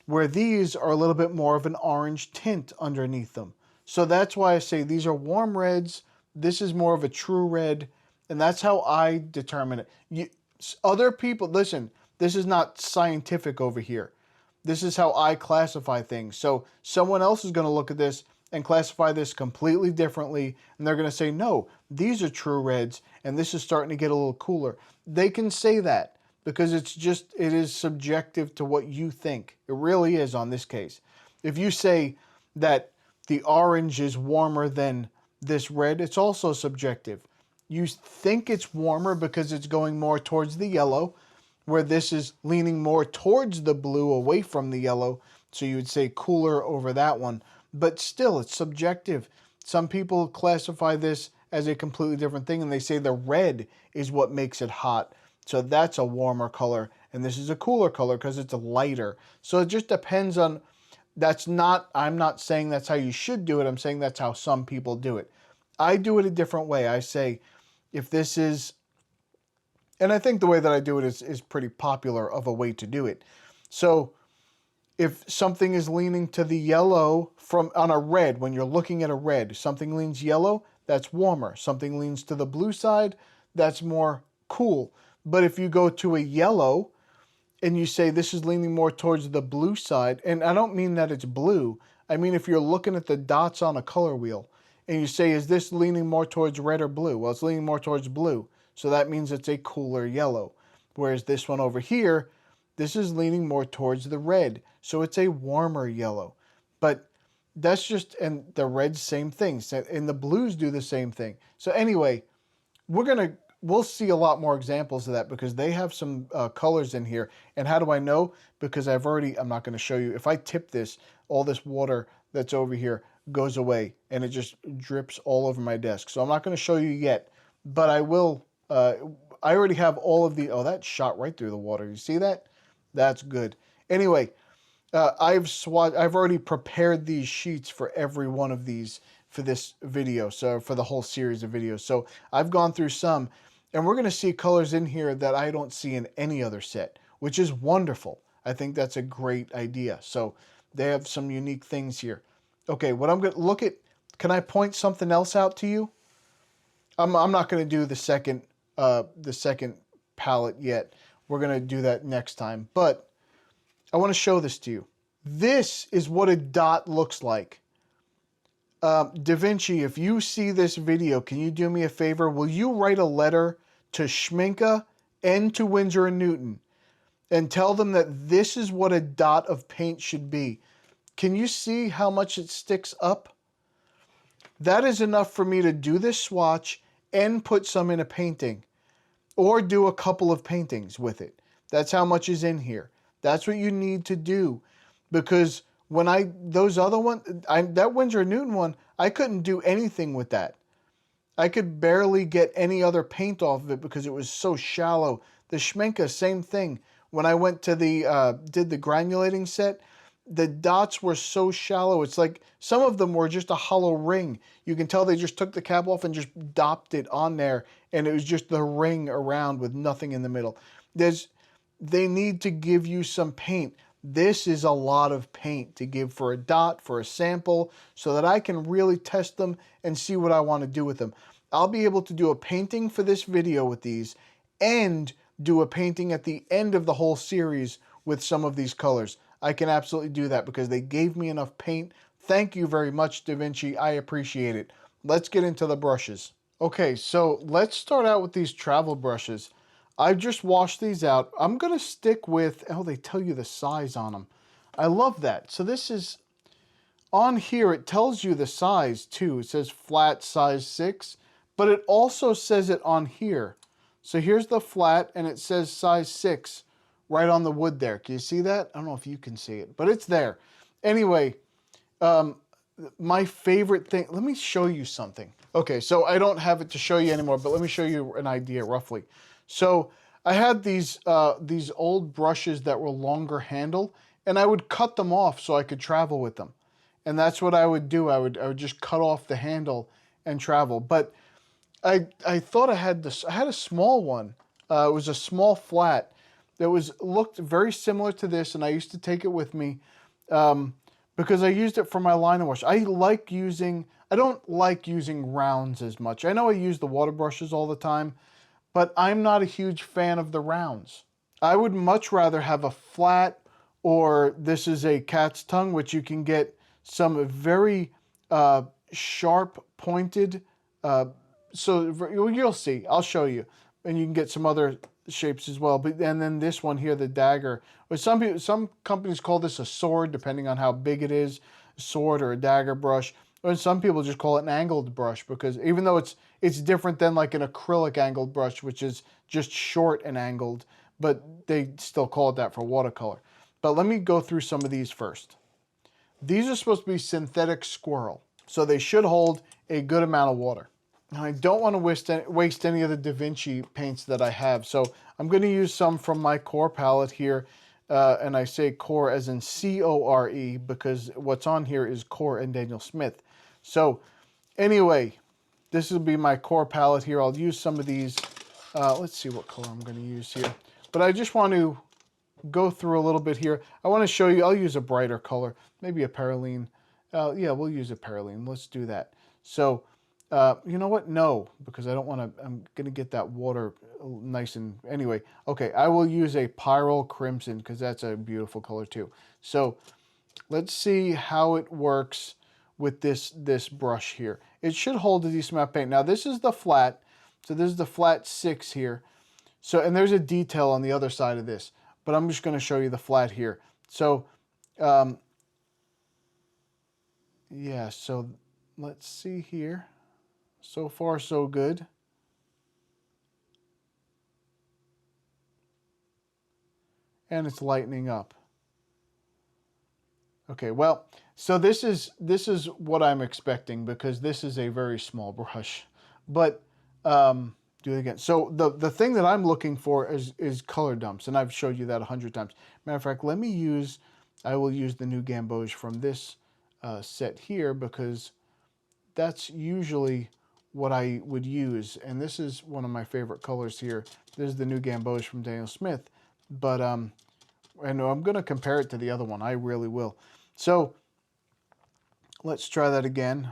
Speaker 1: Where these are a little bit more of an orange tint underneath them. So that's why I say these are warm reds. This is more of a true red. And that's how I determine it. Other people, listen, this is not scientific over here. This is how I classify things. So someone else is going to look at this and classify this completely differently, and they're going to say, no, these are true reds, and this is starting to get a little cooler. They can say that because it's just, it is subjective to what you think. It really is on this case. If you say that the orange is warmer than this red, it's also subjective. You think it's warmer because it's going more towards the yellow, where this is leaning more towards the blue away from the yellow, so you would say cooler over that one. But still, it's subjective. Some people classify this as a completely different thing, and they say the red is what makes it hot. So that's a warmer color, and this is a cooler color because it's a lighter. So it just depends on, that's not, I'm not saying that's how you should do it. I'm saying that's how some people do it. I do it a different way. I say, if this is, and I think the way that I do it is pretty popular of a way to do it. So if something is leaning to the yellow from on a red, when you're looking at a red, something leans yellow, that's warmer. Something leans to the blue side, that's more cool. But if you go to a yellow and you say this is leaning more towards the blue side, and I don't mean that it's blue, I mean if you're looking at the dots on a color wheel and you say, is this leaning more towards red or blue? Well, it's leaning more towards blue. So that means it's a cooler yellow. Whereas this one over here, this is leaning more towards the red. So it's a warmer yellow. But that's just, and the reds, same thing. And the blues do the same thing. So anyway, we'll see a lot more examples of that because they have some colors in here. And how do I know? Because I'm not going to show you. If I tip this, all this water that's over here goes away and it just drips all over my desk. So I'm not going to show you yet, but I will. I already have all of the, oh, that shot right through the water. You see that? That's good. Anyway, I've already prepared these sheets for every one of these for this video, so for the whole series of videos. So I've gone through some, and we're going to see colors in here that I don't see in any other set, which is wonderful. I think that's a great idea. So they have some unique things here. Okay, what I'm going to look at, can I point something else out to you? I'm not going to do the second palette yet. We're going to do that next time. But I want to show this to you. This is what a dot looks like. DaVinci, if you see this video, can you do me a favor? Will you write a letter to Schminke and to Winsor & Newton and tell them that this is what a dot of paint should be? Can you see how much it sticks up? That is enough for me to do this swatch and put some in a painting, or do a couple of paintings with it. That's how much is in here. That's what you need to do, because when that Winsor & Newton one, I couldn't do anything with that. I could barely get any other paint off of it because it was so shallow. The Schminke, same thing. When I went to did the granulating set, the dots were so shallow. It's like some of them were just a hollow ring. You can tell they just took the cap off and just dopped it on there, and it was just the ring around with nothing in the middle. They need to give you some paint. This is a lot of paint to give for a dot, for a sample, so that I can really test them and see what I want to do with them. I'll be able to do a painting for this video with these, and do a painting at the end of the whole series with some of these colors. I can absolutely do that because they gave me enough paint. Thank you very much, DaVinci. I appreciate it. Let's get into the brushes. Okay, so let's start out with these travel brushes. I've just washed these out. I'm going to stick with, oh, they tell you the size on them. I love that. So this is, on here, it tells you the size too. It says flat size 6, but it also says it on here. So here's the flat, and it says size 6 right on the wood there. Can you see that? I don't know if you can see it, but it's there. Anyway, my favorite thing, let me show you something. Okay, so I don't have it to show you anymore, but let me show you an idea roughly. So I had these old brushes that were longer handle, and I would cut them off so I could travel with them. And that's what I would do. I would just cut off the handle and travel. But I thought I had a small one. It was a small flat that looked very similar to this, and I used to take it with me because I used it for my liner wash. I don't like using rounds as much. I know I use the water brushes all the time, but I'm not a huge fan of the rounds. I would much rather have a flat, or this is a cat's tongue, which you can get some very sharp pointed, so you'll see, I'll show you, and you can get some other shapes as well. But and then this one here, the dagger, but some companies call this a sword, depending on how big it is, a sword or a dagger brush. Or some people just call it an angled brush, because even though it's different than like an acrylic angled brush, which is just short and angled, but they still call it that for watercolor. But let me go through some of these first. These are supposed to be synthetic squirrel, so they should hold a good amount of water. Now I don't want to waste any of the DaVinci paints that I have, so I'm going to use some from my core palette here. And I say core as in C-O-R-E, because what's on here is Core and Daniel Smith. So anyway, this will be my core palette here. I'll use some of these. Let's see what color I'm going to use here. But I just want to go through a little bit here. I want to show you, I'll use a brighter color, maybe a Perylene. Yeah, we'll use a Perylene. Let's do that. So, you know what? No, because I don't want to, I'm going to get that water nice and, anyway. Okay, I will use a Pyrrole Crimson, because that's a beautiful color too. So, let's see how it works with this brush here. It should hold a decent amount of paint. Now, this is the flat. So, this is the flat 6 here. So, and there's a detail on the other side of this, but I'm just going to show you the flat here. So, yeah, so let's see here. So far, so good. And it's lightening up. Okay, well, so this is what I'm expecting, because this is a very small brush. But do it again. So the thing that I'm looking for is color dumps, and I've showed you that 100 times. Matter of fact, let me use I will use the new gamboge from this set here because that's usually what I would use. And this is one of my favorite colors here. This is the new gamboge from Daniel Smith. But and I'm going to compare it to the other one. I really will. So let's try that again.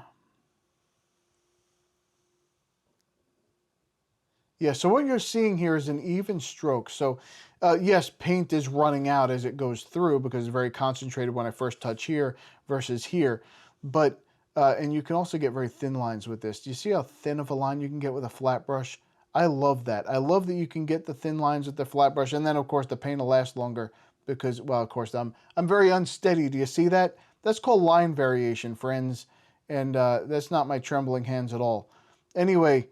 Speaker 1: Yeah, so what you're seeing here is an even stroke. So yes, paint is running out as it goes through because it's very concentrated when I first touch here versus here. But, and you can also get very thin lines with this. Do you see how thin of a line you can get with a flat brush? I love that. I love that you can get the thin lines with the flat brush. And then, of course, the paint will last longer because, well, of course, I'm very unsteady. Do you see that? That's called line variation, friends. And that's not my trembling hands at all. Anyway,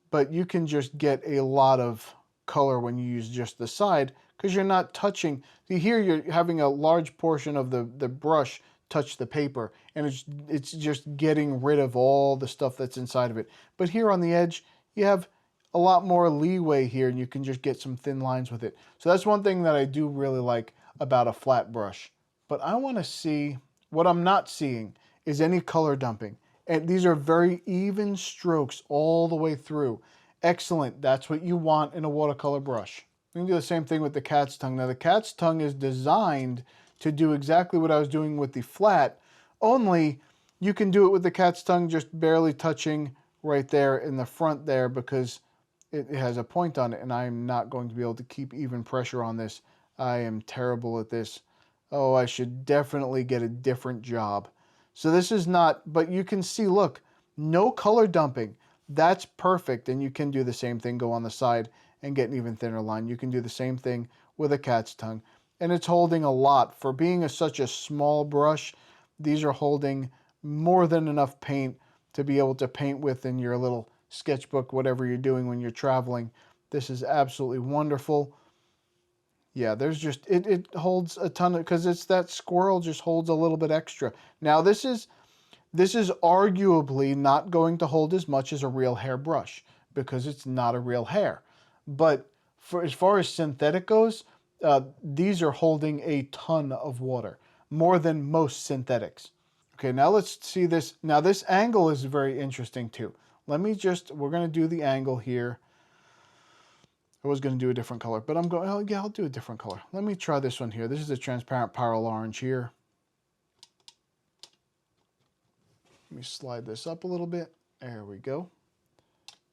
Speaker 1: but you can just get a lot of color when you use just the side because you're not touching. See, here you're having a large portion of the brush touch the paper, and it's just getting rid of all the stuff that's inside of it. But here on the edge, you have a lot more leeway here, and you can just get some thin lines with it. So that's one thing that I do really like about a flat brush. But I want to see, what I'm not seeing is any color dumping. And these are very even strokes all the way through. Excellent. That's what you want in a watercolor brush. We can do the same thing with the cat's tongue. Now the cat's tongue is designed to do exactly what I was doing with the flat, only you can do it with the cat's tongue just barely touching right there in the front there because it has a point on it, and I'm not going to be able to keep even pressure on this. I am terrible at this. Oh, I should definitely get a different job. So this is not, but you can see, look, no color dumping. That's perfect. And you can do the same thing, go on the side and get an even thinner line. You can do the same thing with a cat's tongue. And it's holding a lot. For being such a small brush, these are holding more than enough paint to be able to paint with in your little sketchbook, whatever you're doing when you're traveling. This is absolutely wonderful. Yeah, there's just, it holds a ton of, because it's that squirrel just holds a little bit extra. Now this is arguably not going to hold as much as a real hair brush because it's not a real hair. But for as far as synthetic goes, these are holding a ton of water, more than most synthetics. Okay, now let's see this. Now this angle is very interesting too. We're going to do the angle here. I was going to do a different color, but I'm going, oh yeah, I'll do a different color. Let me try this one here. This is a transparent pyrrole orange here. Let me slide this up a little bit. There we go.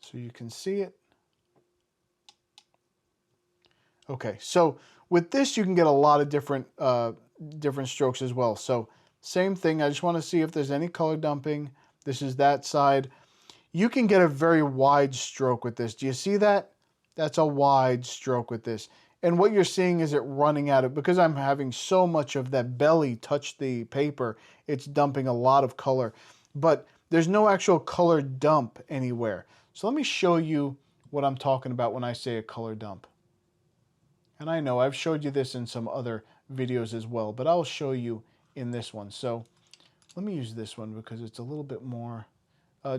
Speaker 1: So you can see it. Okay, so with this, you can get a lot of different strokes as well. So same thing, I just want to see if there's any color dumping. This is that side. You can get a very wide stroke with this. Do you see that? That's a wide stroke with this. And what you're seeing is it running out of, because I'm having so much of that belly touch the paper, it's dumping a lot of color. But there's no actual color dump anywhere. So let me show you what I'm talking about when I say a color dump. And I know I've showed you this in some other videos as well, but I'll show you in this one. So let me use this one because it's a little bit more,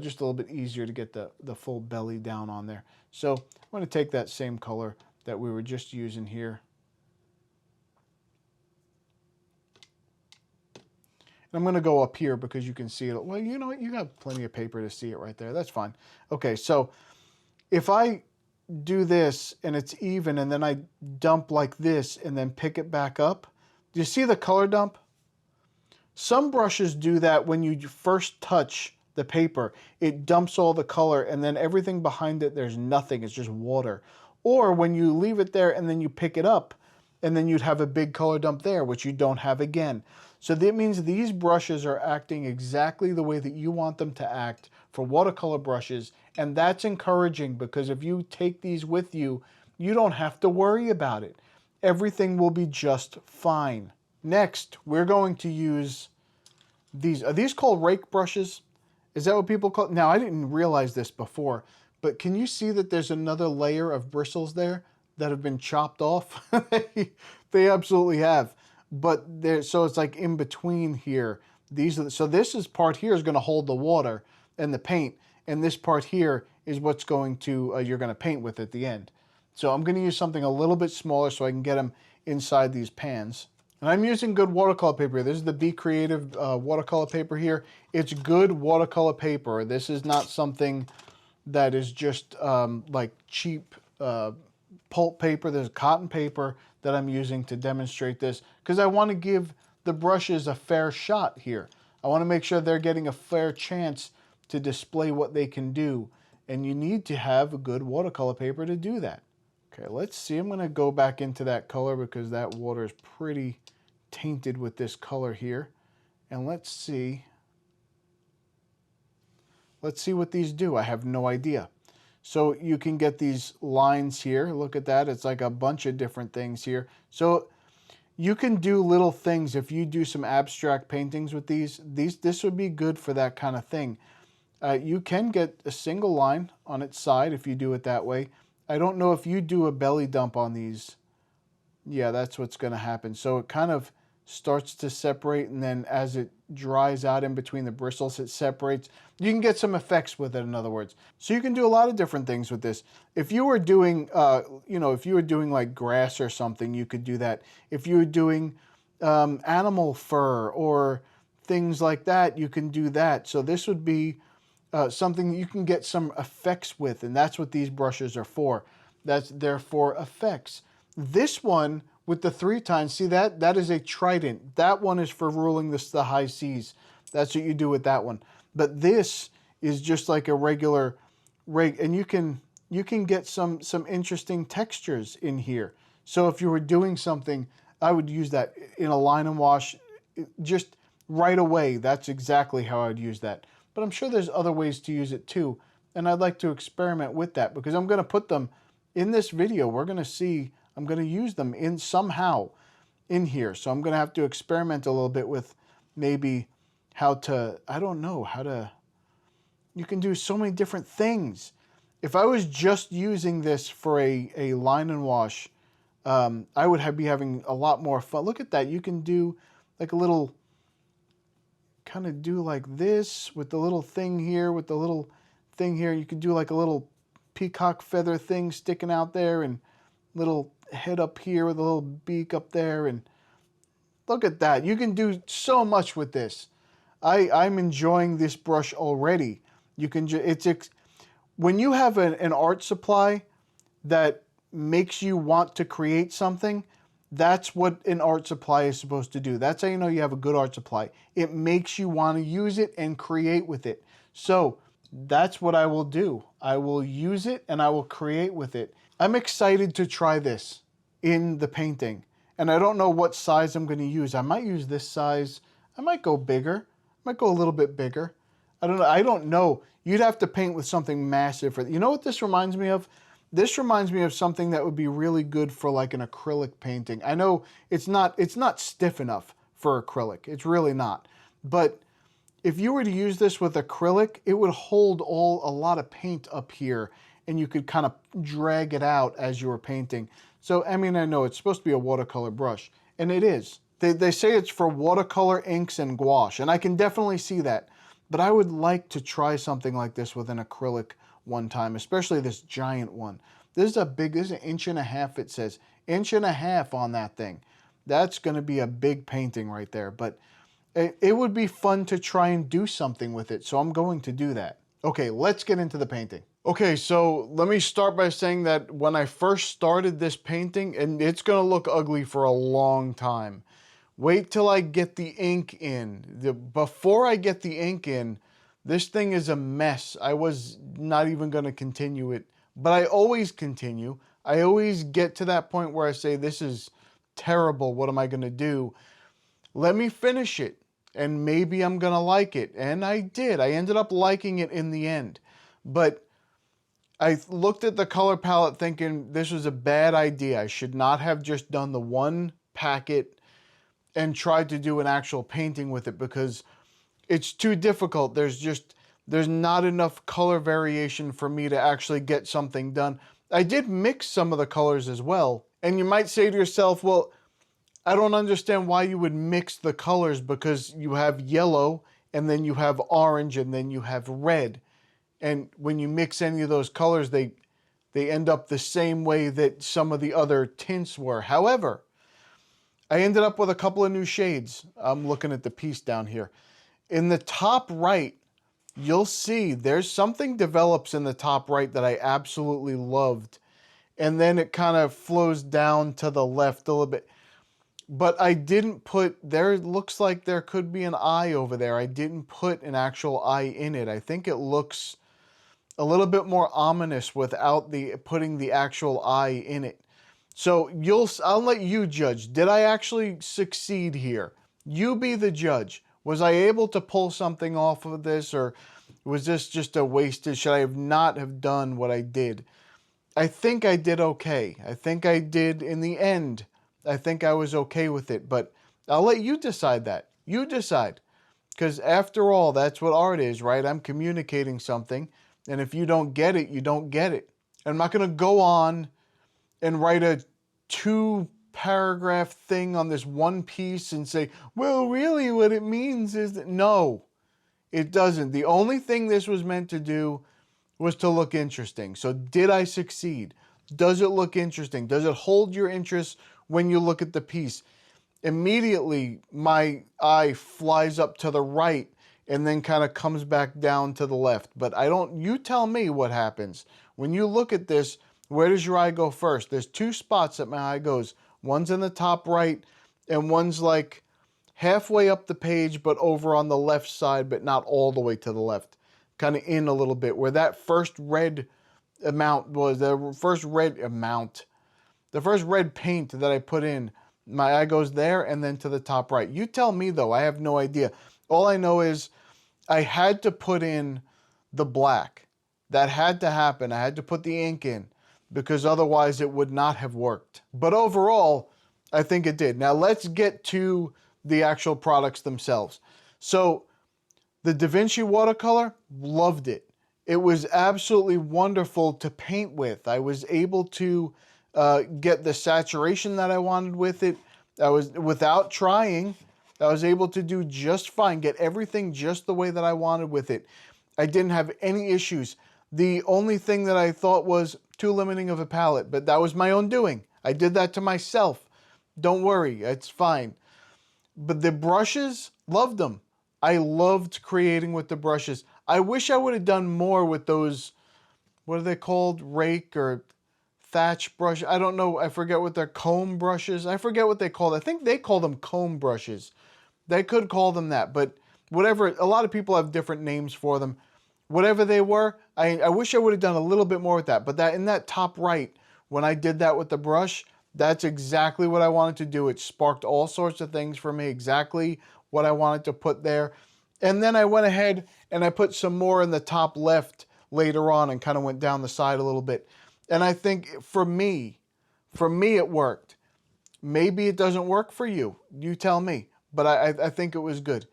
Speaker 1: just a little bit easier to get the full belly down on there. So I'm going to take that same color that we were just using here. And I'm going to go up here because you can see it. Well, you know what? You got plenty of paper to see it right there. That's fine. Okay, so if I do this and it's even and then I dump like this and then pick it back up, do you see the color dump? Some brushes do that when you first touch the paper. It dumps all the color and then everything behind it, there's nothing. It's just water. Or when you leave it there and then you pick it up and then you'd have a big color dump there, which you don't have again. So that means these brushes are acting exactly the way that you want them to act for watercolor brushes. And that's encouraging because if you take these with you, you don't have to worry about it. Everything will be just fine. Next, we're going to use these. Are these called rake brushes? Is that what people call it? Now, I didn't realize this before, but can you see that there's another layer of bristles there that have been chopped off? They absolutely have. But so it's like in between here. So this is part here is going to hold the water and the paint, and this part here is what's going to you're going to paint with at the end. So I'm going to use something a little bit smaller so I can get them inside these pans. And I'm using good watercolor paper. This is the Be Creative watercolor paper here. It's good watercolor paper. This is not something that is just like cheap pulp paper. There's cotton paper that I'm using to demonstrate this because I want to give the brushes a fair shot here. I want to make sure they're getting a fair chance to display what they can do. And you need to have a good watercolor paper to do that. Okay, let's see. I'm going to go back into that color because that water is pretty tainted with this color here. And let's see. Let's see what these do. I have no idea. So you can get these lines here. Look at that. It's like a bunch of different things here. So you can do little things if you do some abstract paintings with these. This would be good for that kind of thing. You can get a single line on its side if you do it that way. I don't know if you do a belly dump on these. Yeah, that's what's going to happen. So it kind of starts to separate, and then as it dries out in between the bristles, it separates. You can get some effects with it, in other words. So you can do a lot of different things with this. If you were doing, if you were doing like grass or something, you could do that. If you were doing animal fur or things like that, you can do that. So this would be something you can get some effects with, and that's what these brushes are for. They're for effects. This one with the 3 tines, see that is a trident. That one is for ruling the high C's. That's what you do with that one. But this is just like a regular rig, and you can get some interesting textures in here. So if you were doing something, I would use that in a line and wash just right away. That's exactly how I'd use that. But I'm sure there's other ways to use it too. And I'd like to experiment with that because I'm going to put them in this video. We're going to see, I'm going to use them in somehow in here. So I'm going to have to experiment a little bit with maybe how to, I don't know, how to, you can do so many different things. If I was just using this for a line and wash, I would be having a lot more fun. Look at that. You can do like a little, kind of do like this with the little thing here, with the little thing here. You could do like a little peacock feather thing sticking out there, and little head up here with a little beak up there. And look at that. You can do so much with this. I'm enjoying this brush already. You can when you have an art supply that makes you want to create something, that's what an art supply is supposed to do. That's how you know you have a good art supply. It makes you want to use it and create with it. So that's what I will do. I will use it and I will create with it. I'm excited to try this in the painting. And I don't know what size I'm going to use. I might use this size. I might go bigger. I might go a little bit bigger. I don't know. I don't know. You'd have to paint with something massive for. You know what this reminds me of? This reminds me of something that would be really good for like an acrylic painting. I know it's not stiff enough for acrylic. It's really not. But if you were to use this with acrylic, it would hold a lot of paint up here, and you could kind of drag it out as you were painting. So, I mean, I know it's supposed to be a watercolor brush, and it is. They say it's for watercolor, inks, and gouache, and I can definitely see that. But I would like to try something like this with an acrylic one time, especially this giant one. This is an inch and a half, it says. Inch and a half on that thing. That's going to be a big painting right there. But it would be fun to try and do something with it, so I'm going to do that. Okay, let's get into the painting. Okay, so let me start by saying that when I first started this painting, and it's going to look ugly for a long time. Wait till I get the ink in. Before I get the ink in, this thing is a mess. I was not even going to continue it, but I always continue. I always get to that point where I say, this is terrible. What am I going to do? Let me finish it, and maybe I'm going to like it. And I did. I ended up liking it in the end. But I looked at the color palette thinking this was a bad idea. I should not have just done the one packet and tried to do an actual painting with it because it's too difficult. There's not enough color variation for me to actually get something done. I did mix some of the colors as well. And you might say to yourself, well, I don't understand why you would mix the colors because you have yellow and then you have orange and then you have red. And when you mix any of those colors, they end up the same way that some of the other tints were. However, I ended up with a couple of new shades. I'm looking at the piece down here. In the top right, you'll see there's something develops in the top right that I absolutely loved. And then it kind of flows down to the left a little bit. But I didn't put, there looks like there could be an eye over there. I didn't put an actual eye in it. I think it looks a little bit more ominous without the putting the actual eye in it. So I'll let you judge. Did I actually succeed here? You be the judge. Was I able to pull something off of this, or was this just a wasted? Should I have not have done what I did? I think I did okay. I think I did in the end. I think I was okay with it, but I'll let you decide that. You decide. Because after all, that's what art is, right? I'm communicating something, and if you don't get it, you don't get it. I'm not going to go on and write a 2-paragraph thing on this one piece and say, well, really what it means is that... No, it doesn't. The only thing this was meant to do was to look interesting. So did I succeed? Does it look interesting? Does it hold your interest when you look at the piece? Immediately, my eye flies up to the right and then kind of comes back down to the left. But you tell me what happens. When you look at this, where does your eye go first? There's 2 spots that my eye goes. One's in the top right and one's like halfway up the page, but over on the left side, but not all the way to the left. Kind of in a little bit, where that first red amount was, the first red paint that I put in, my eye goes there and then to the top right. You tell me though, I have no idea. All I know is I had to put in the black. That had to happen. I had to put the ink in because otherwise it would not have worked. But overall, I think it did. Now let's get to the actual products themselves. So the DaVinci watercolor, loved it. It was absolutely wonderful to paint with. I was able to get the saturation that I wanted with it. Without trying, I was able to do just fine, get everything just the way that I wanted with it. I didn't have any issues. The only thing that I thought was too limiting of a palette, but that was my own doing. I did that to myself. Don't worry, it's fine. But the brushes, loved them. I loved creating with the brushes. I wish I would have done more with those, what are they called? Rake or thatch brush? I don't know. I forget what they're, comb brushes. I forget what they call it. I think they call them comb brushes. They could call them that, but whatever. A lot of people have different names for them. Whatever they were, I wish I would have done a little bit more with that. But that in that top right, when I did that with the brush, that's exactly what I wanted to do. It sparked all sorts of things for me, exactly what I wanted to put there. And then I went ahead and I put some more in the top left later on and kind of went down the side a little bit. And I think for me it worked. Maybe it doesn't work for you. You tell me. But I think it was good.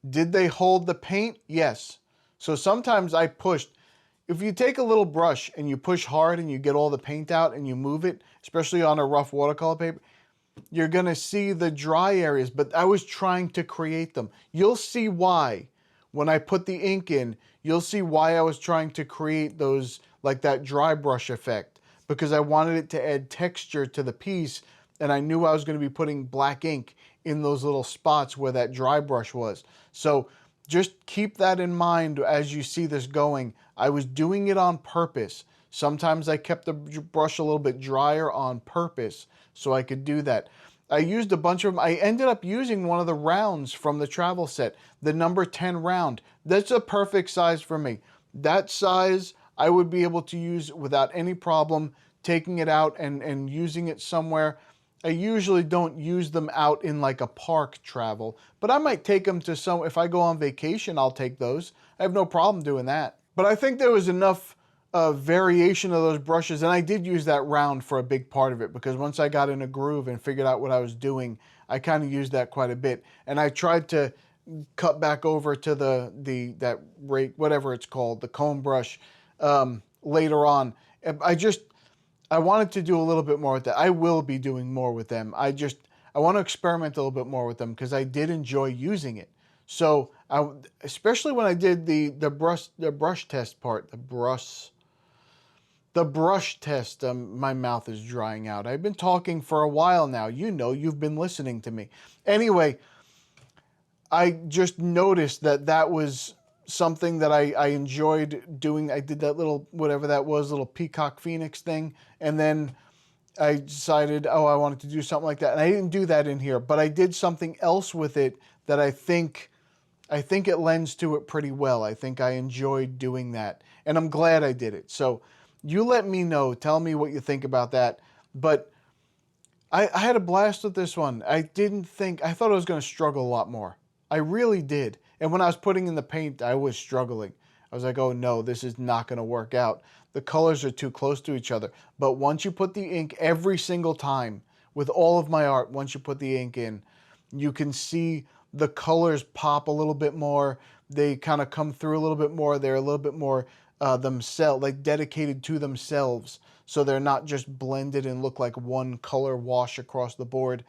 Speaker 1: Did they hold the paint? Yes. So sometimes I pushed. If you take a little brush and you push hard and you get all the paint out and you move it, especially on a rough watercolor paper, you're going to see the dry areas, but I was trying to create them. You'll see why. When I put the ink in, you'll see why I was trying to create those, like that dry brush effect, because I wanted it to add texture to the piece, and I knew I was going to be putting black ink in those little spots where that dry brush was. So just keep that in mind as you see this going. I was doing it on purpose. Sometimes I kept the brush a little bit drier on purpose so I could do that. I used a bunch of them. I ended up using one of the rounds from the travel set, the number 10 round. That's a perfect size for me. That size I would be able to use without any problem, taking it out and using it somewhere. I usually don't use them out in like a park travel, but I might take them to if I go on vacation, I'll take those. I have no problem doing that. But I think there was enough variation of those brushes, and I did use that round for a big part of it, because once I got in a groove and figured out what I was doing, I kind of used that quite a bit. And I tried to cut back over to that rake, whatever it's called, the comb brush, later on. I wanted to do a little bit more with that. I will be doing more with them. I want to experiment a little bit more with them because I did enjoy using it. So especially when I did the brush test part, The brush test, my mouth is drying out. I've been talking for a while now. You know, you've been listening to me. Anyway, I just noticed that that was something that I enjoyed doing. I did that little, whatever that was, little peacock phoenix thing. And then I decided, oh, I wanted to do something like that. And I didn't do that in here, but I did something else with it that I think it lends to it pretty well. I think I enjoyed doing that. And I'm glad I did it. So you let me know. Tell me what you think about that. But I had a blast with this one. I thought I was going to struggle a lot more. I really did. And when I was putting in the paint, I was struggling. I was like, oh no, this is not going to work out. The colors are too close to each other. But once you put the ink every single time, with all of my art, once you put the ink in, you can see the colors pop a little bit more. They kind of come through a little bit more. They're a little bit more themselves, like dedicated to themselves. So they're not just blended and look like one color wash across the board.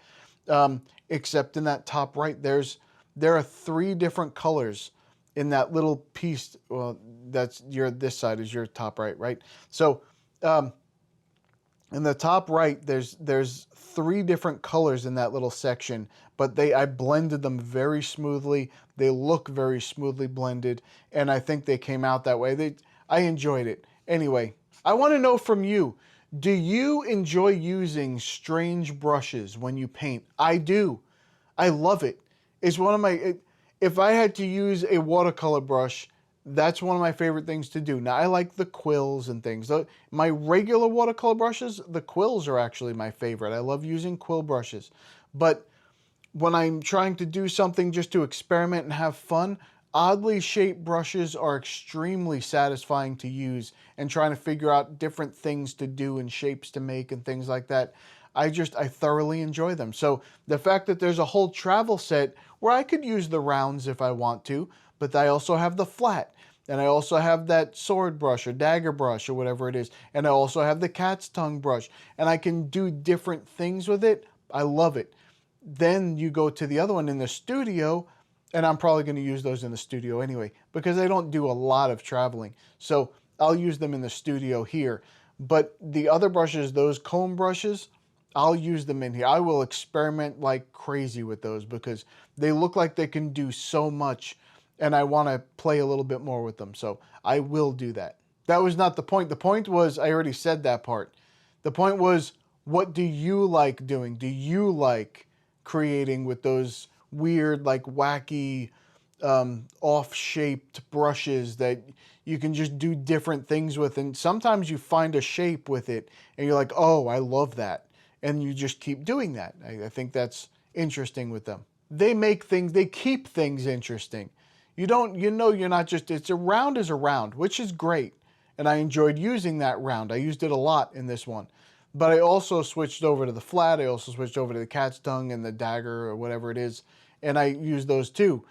Speaker 1: Except in that top right, there are 3 different colors in that little piece. Well, this side is your top right, right? So in the top right, there's 3 different colors in that little section, but I blended them very smoothly. They look very smoothly blended, and I think they came out that way. I enjoyed it. Anyway, I want to know from you, do you enjoy using strange brushes when you paint? I do. I love it. It's one of my, if I had to use a watercolor brush, that's one of my favorite things to do. Now, I like the quills and things. My regular watercolor brushes, the quills are actually my favorite. I love using quill brushes. But when I'm trying to do something just to experiment and have fun, oddly shaped brushes are extremely satisfying to use, and trying to figure out different things to do and shapes to make and things like that. I thoroughly enjoy them. So the fact that there's a whole travel set where I could use the rounds if I want to, but I also have the flat, and I also have that sword brush or dagger brush or whatever it is, and I also have the cat's tongue brush, and I can do different things with it. I love it. Then you go to the other one in the studio, and I'm probably going to use those in the studio anyway, because I don't do a lot of traveling. So I'll use them in the studio here. But the other brushes, those comb brushes, I'll use them in here. I will experiment like crazy with those because they look like they can do so much, and I want to play a little bit more with them. So I will do that. That was not the point. The point was, I already said that part. The point was, what do you like doing? Do you like creating with those weird, like wacky, off-shaped brushes that you can just do different things with? And sometimes you find a shape with it and you're like, oh, I love that. And you just keep doing that. I think that's interesting with them. They keep things interesting. You're not just, it's a round is a round, which is great. And I enjoyed using that round. I used it a lot in this one. But I also switched over to the flat. I also switched over to the cat's tongue and the dagger or whatever it is. And I used those too.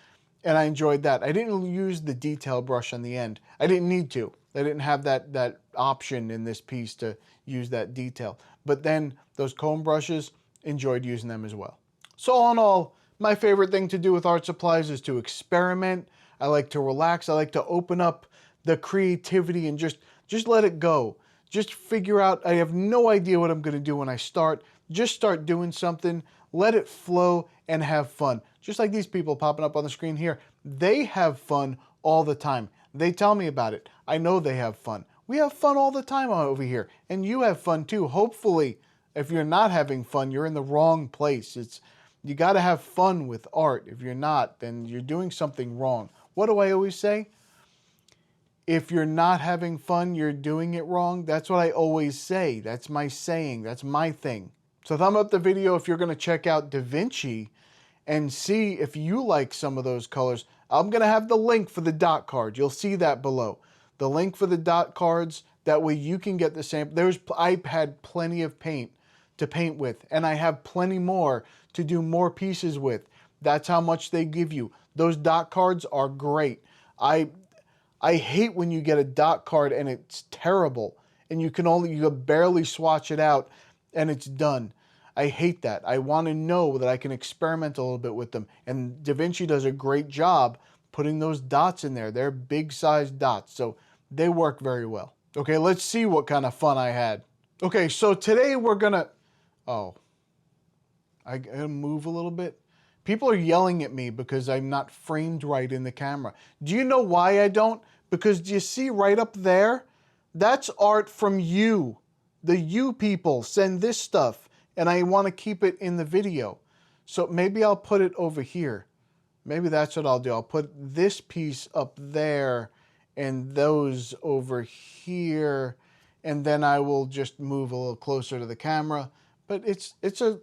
Speaker 1: And I enjoyed that. I didn't use the detail brush on the end. I didn't need to. I didn't have that option in this piece to use that detail. But then those comb brushes, enjoyed using them as well. So all in all, my favorite thing to do with art supplies is to experiment. I like to relax. I like to open up the creativity and just let it go. Just figure out, I have no idea what I'm going to do when I start. Just start doing something, let it flow, and have fun. Just like these people popping up on the screen here. They have fun all the time. They tell me about it. I know they have fun. We have fun all the time over here. And you have fun too. Hopefully, if you're not having fun, you're in the wrong place. You got to have fun with art. If you're not, then you're doing something wrong. What do I always say? If you're not having fun, you're doing it wrong. That's what I always say. That's my saying. That's my thing. So thumb up the video if you're going to check out DaVinci and see if you like some of those colors. I'm going to have the link for the dot card. You'll see that below. The link for the dot cards. That way you can get the sample. I've had plenty of paint to paint with, and I have plenty more to do more pieces with. That's how much they give you. Those dot cards are great. I hate when you get a dot card and it's terrible and you can barely swatch it out and it's done. I hate that. I want to know that I can experiment a little bit with them. And DaVinci does a great job putting those dots in there. They're big sized dots, so they work very well. Okay, let's see what kind of fun I had. Okay, so today we're gonna, oh, I gotta move a little bit. People are yelling at me because I'm not framed right in the camera. Do you know why I don't? Because do you see right up there? That's art from you. The you people send this stuff, and I want to keep it in the video. So maybe I'll put it over here. Maybe that's what I'll do. I'll put this piece up there and those over here, and then I will just move a little closer to the camera. But it's a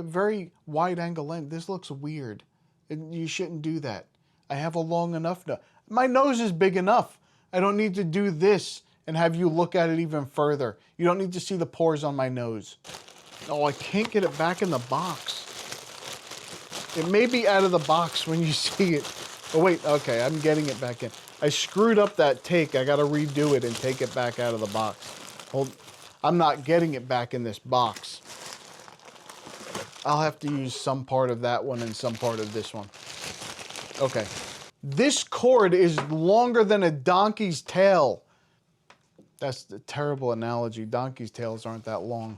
Speaker 1: very wide angle lens. This looks weird. You shouldn't do that. I have a long enough nose. My nose is big enough. I don't need to do this and have you look at it even further. You don't need to see the pores on my nose. Oh, I can't get it back in the box. It may be out of the box when you see it. Oh wait, okay, I'm getting it back in. I screwed up that take. I gotta redo it and take it back out of the box. I'm not getting it back in this box. I'll have to use some part of that one and some part of this one. Okay. This cord is longer than a donkey's tail. That's a terrible analogy. Donkey's tails aren't that long.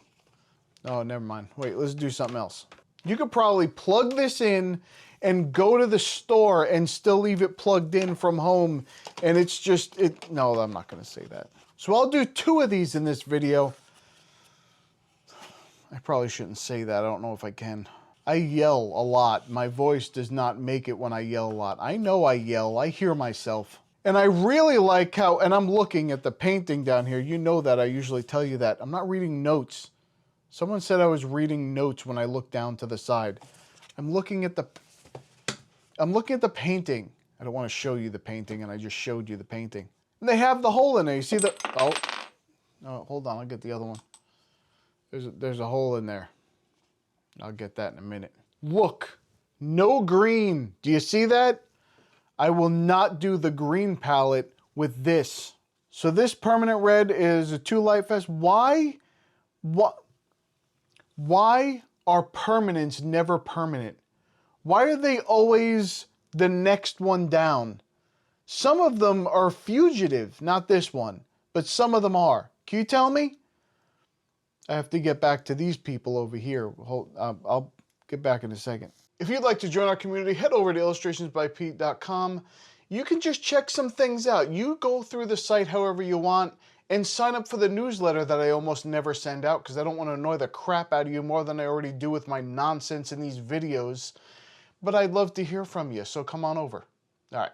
Speaker 1: Oh, never mind. Wait, let's do something else. You could probably plug this in and go to the store and still leave it plugged in from home. And it's just, no, I'm not going to say that. So I'll do 2 of these in this video. I probably shouldn't say that. I don't know if I can. I yell a lot. My voice does not make it when I yell a lot. I know I yell. I hear myself. And I really like how, and I'm looking at the painting down here. You know that. I usually tell you that. I'm not reading notes. Someone said I was reading notes when I looked down to the side. I'm looking at the painting. I don't want to show you the painting, and I just showed you the painting. And they have the hole in there. You see the, oh, no, hold on. I'll get the other one. There's a hole in there. I'll get that in a minute. Look, no green. Do you see that? I will not do the green palette with this. So this permanent red is a 2 light fest. Why are permanents never permanent? Why are they always the next one down? Some of them are fugitive, not this one, but some of them are. Can you tell me? I have to get back to these people over here. I'll get back in a second. If you'd like to join our community, head over to illustrationsbypete.com. You can just check some things out. You go through the site however you want and sign up for the newsletter that I almost never send out because I don't want to annoy the crap out of you more than I already do with my nonsense in these videos. But I'd love to hear from you, so come on over. All right.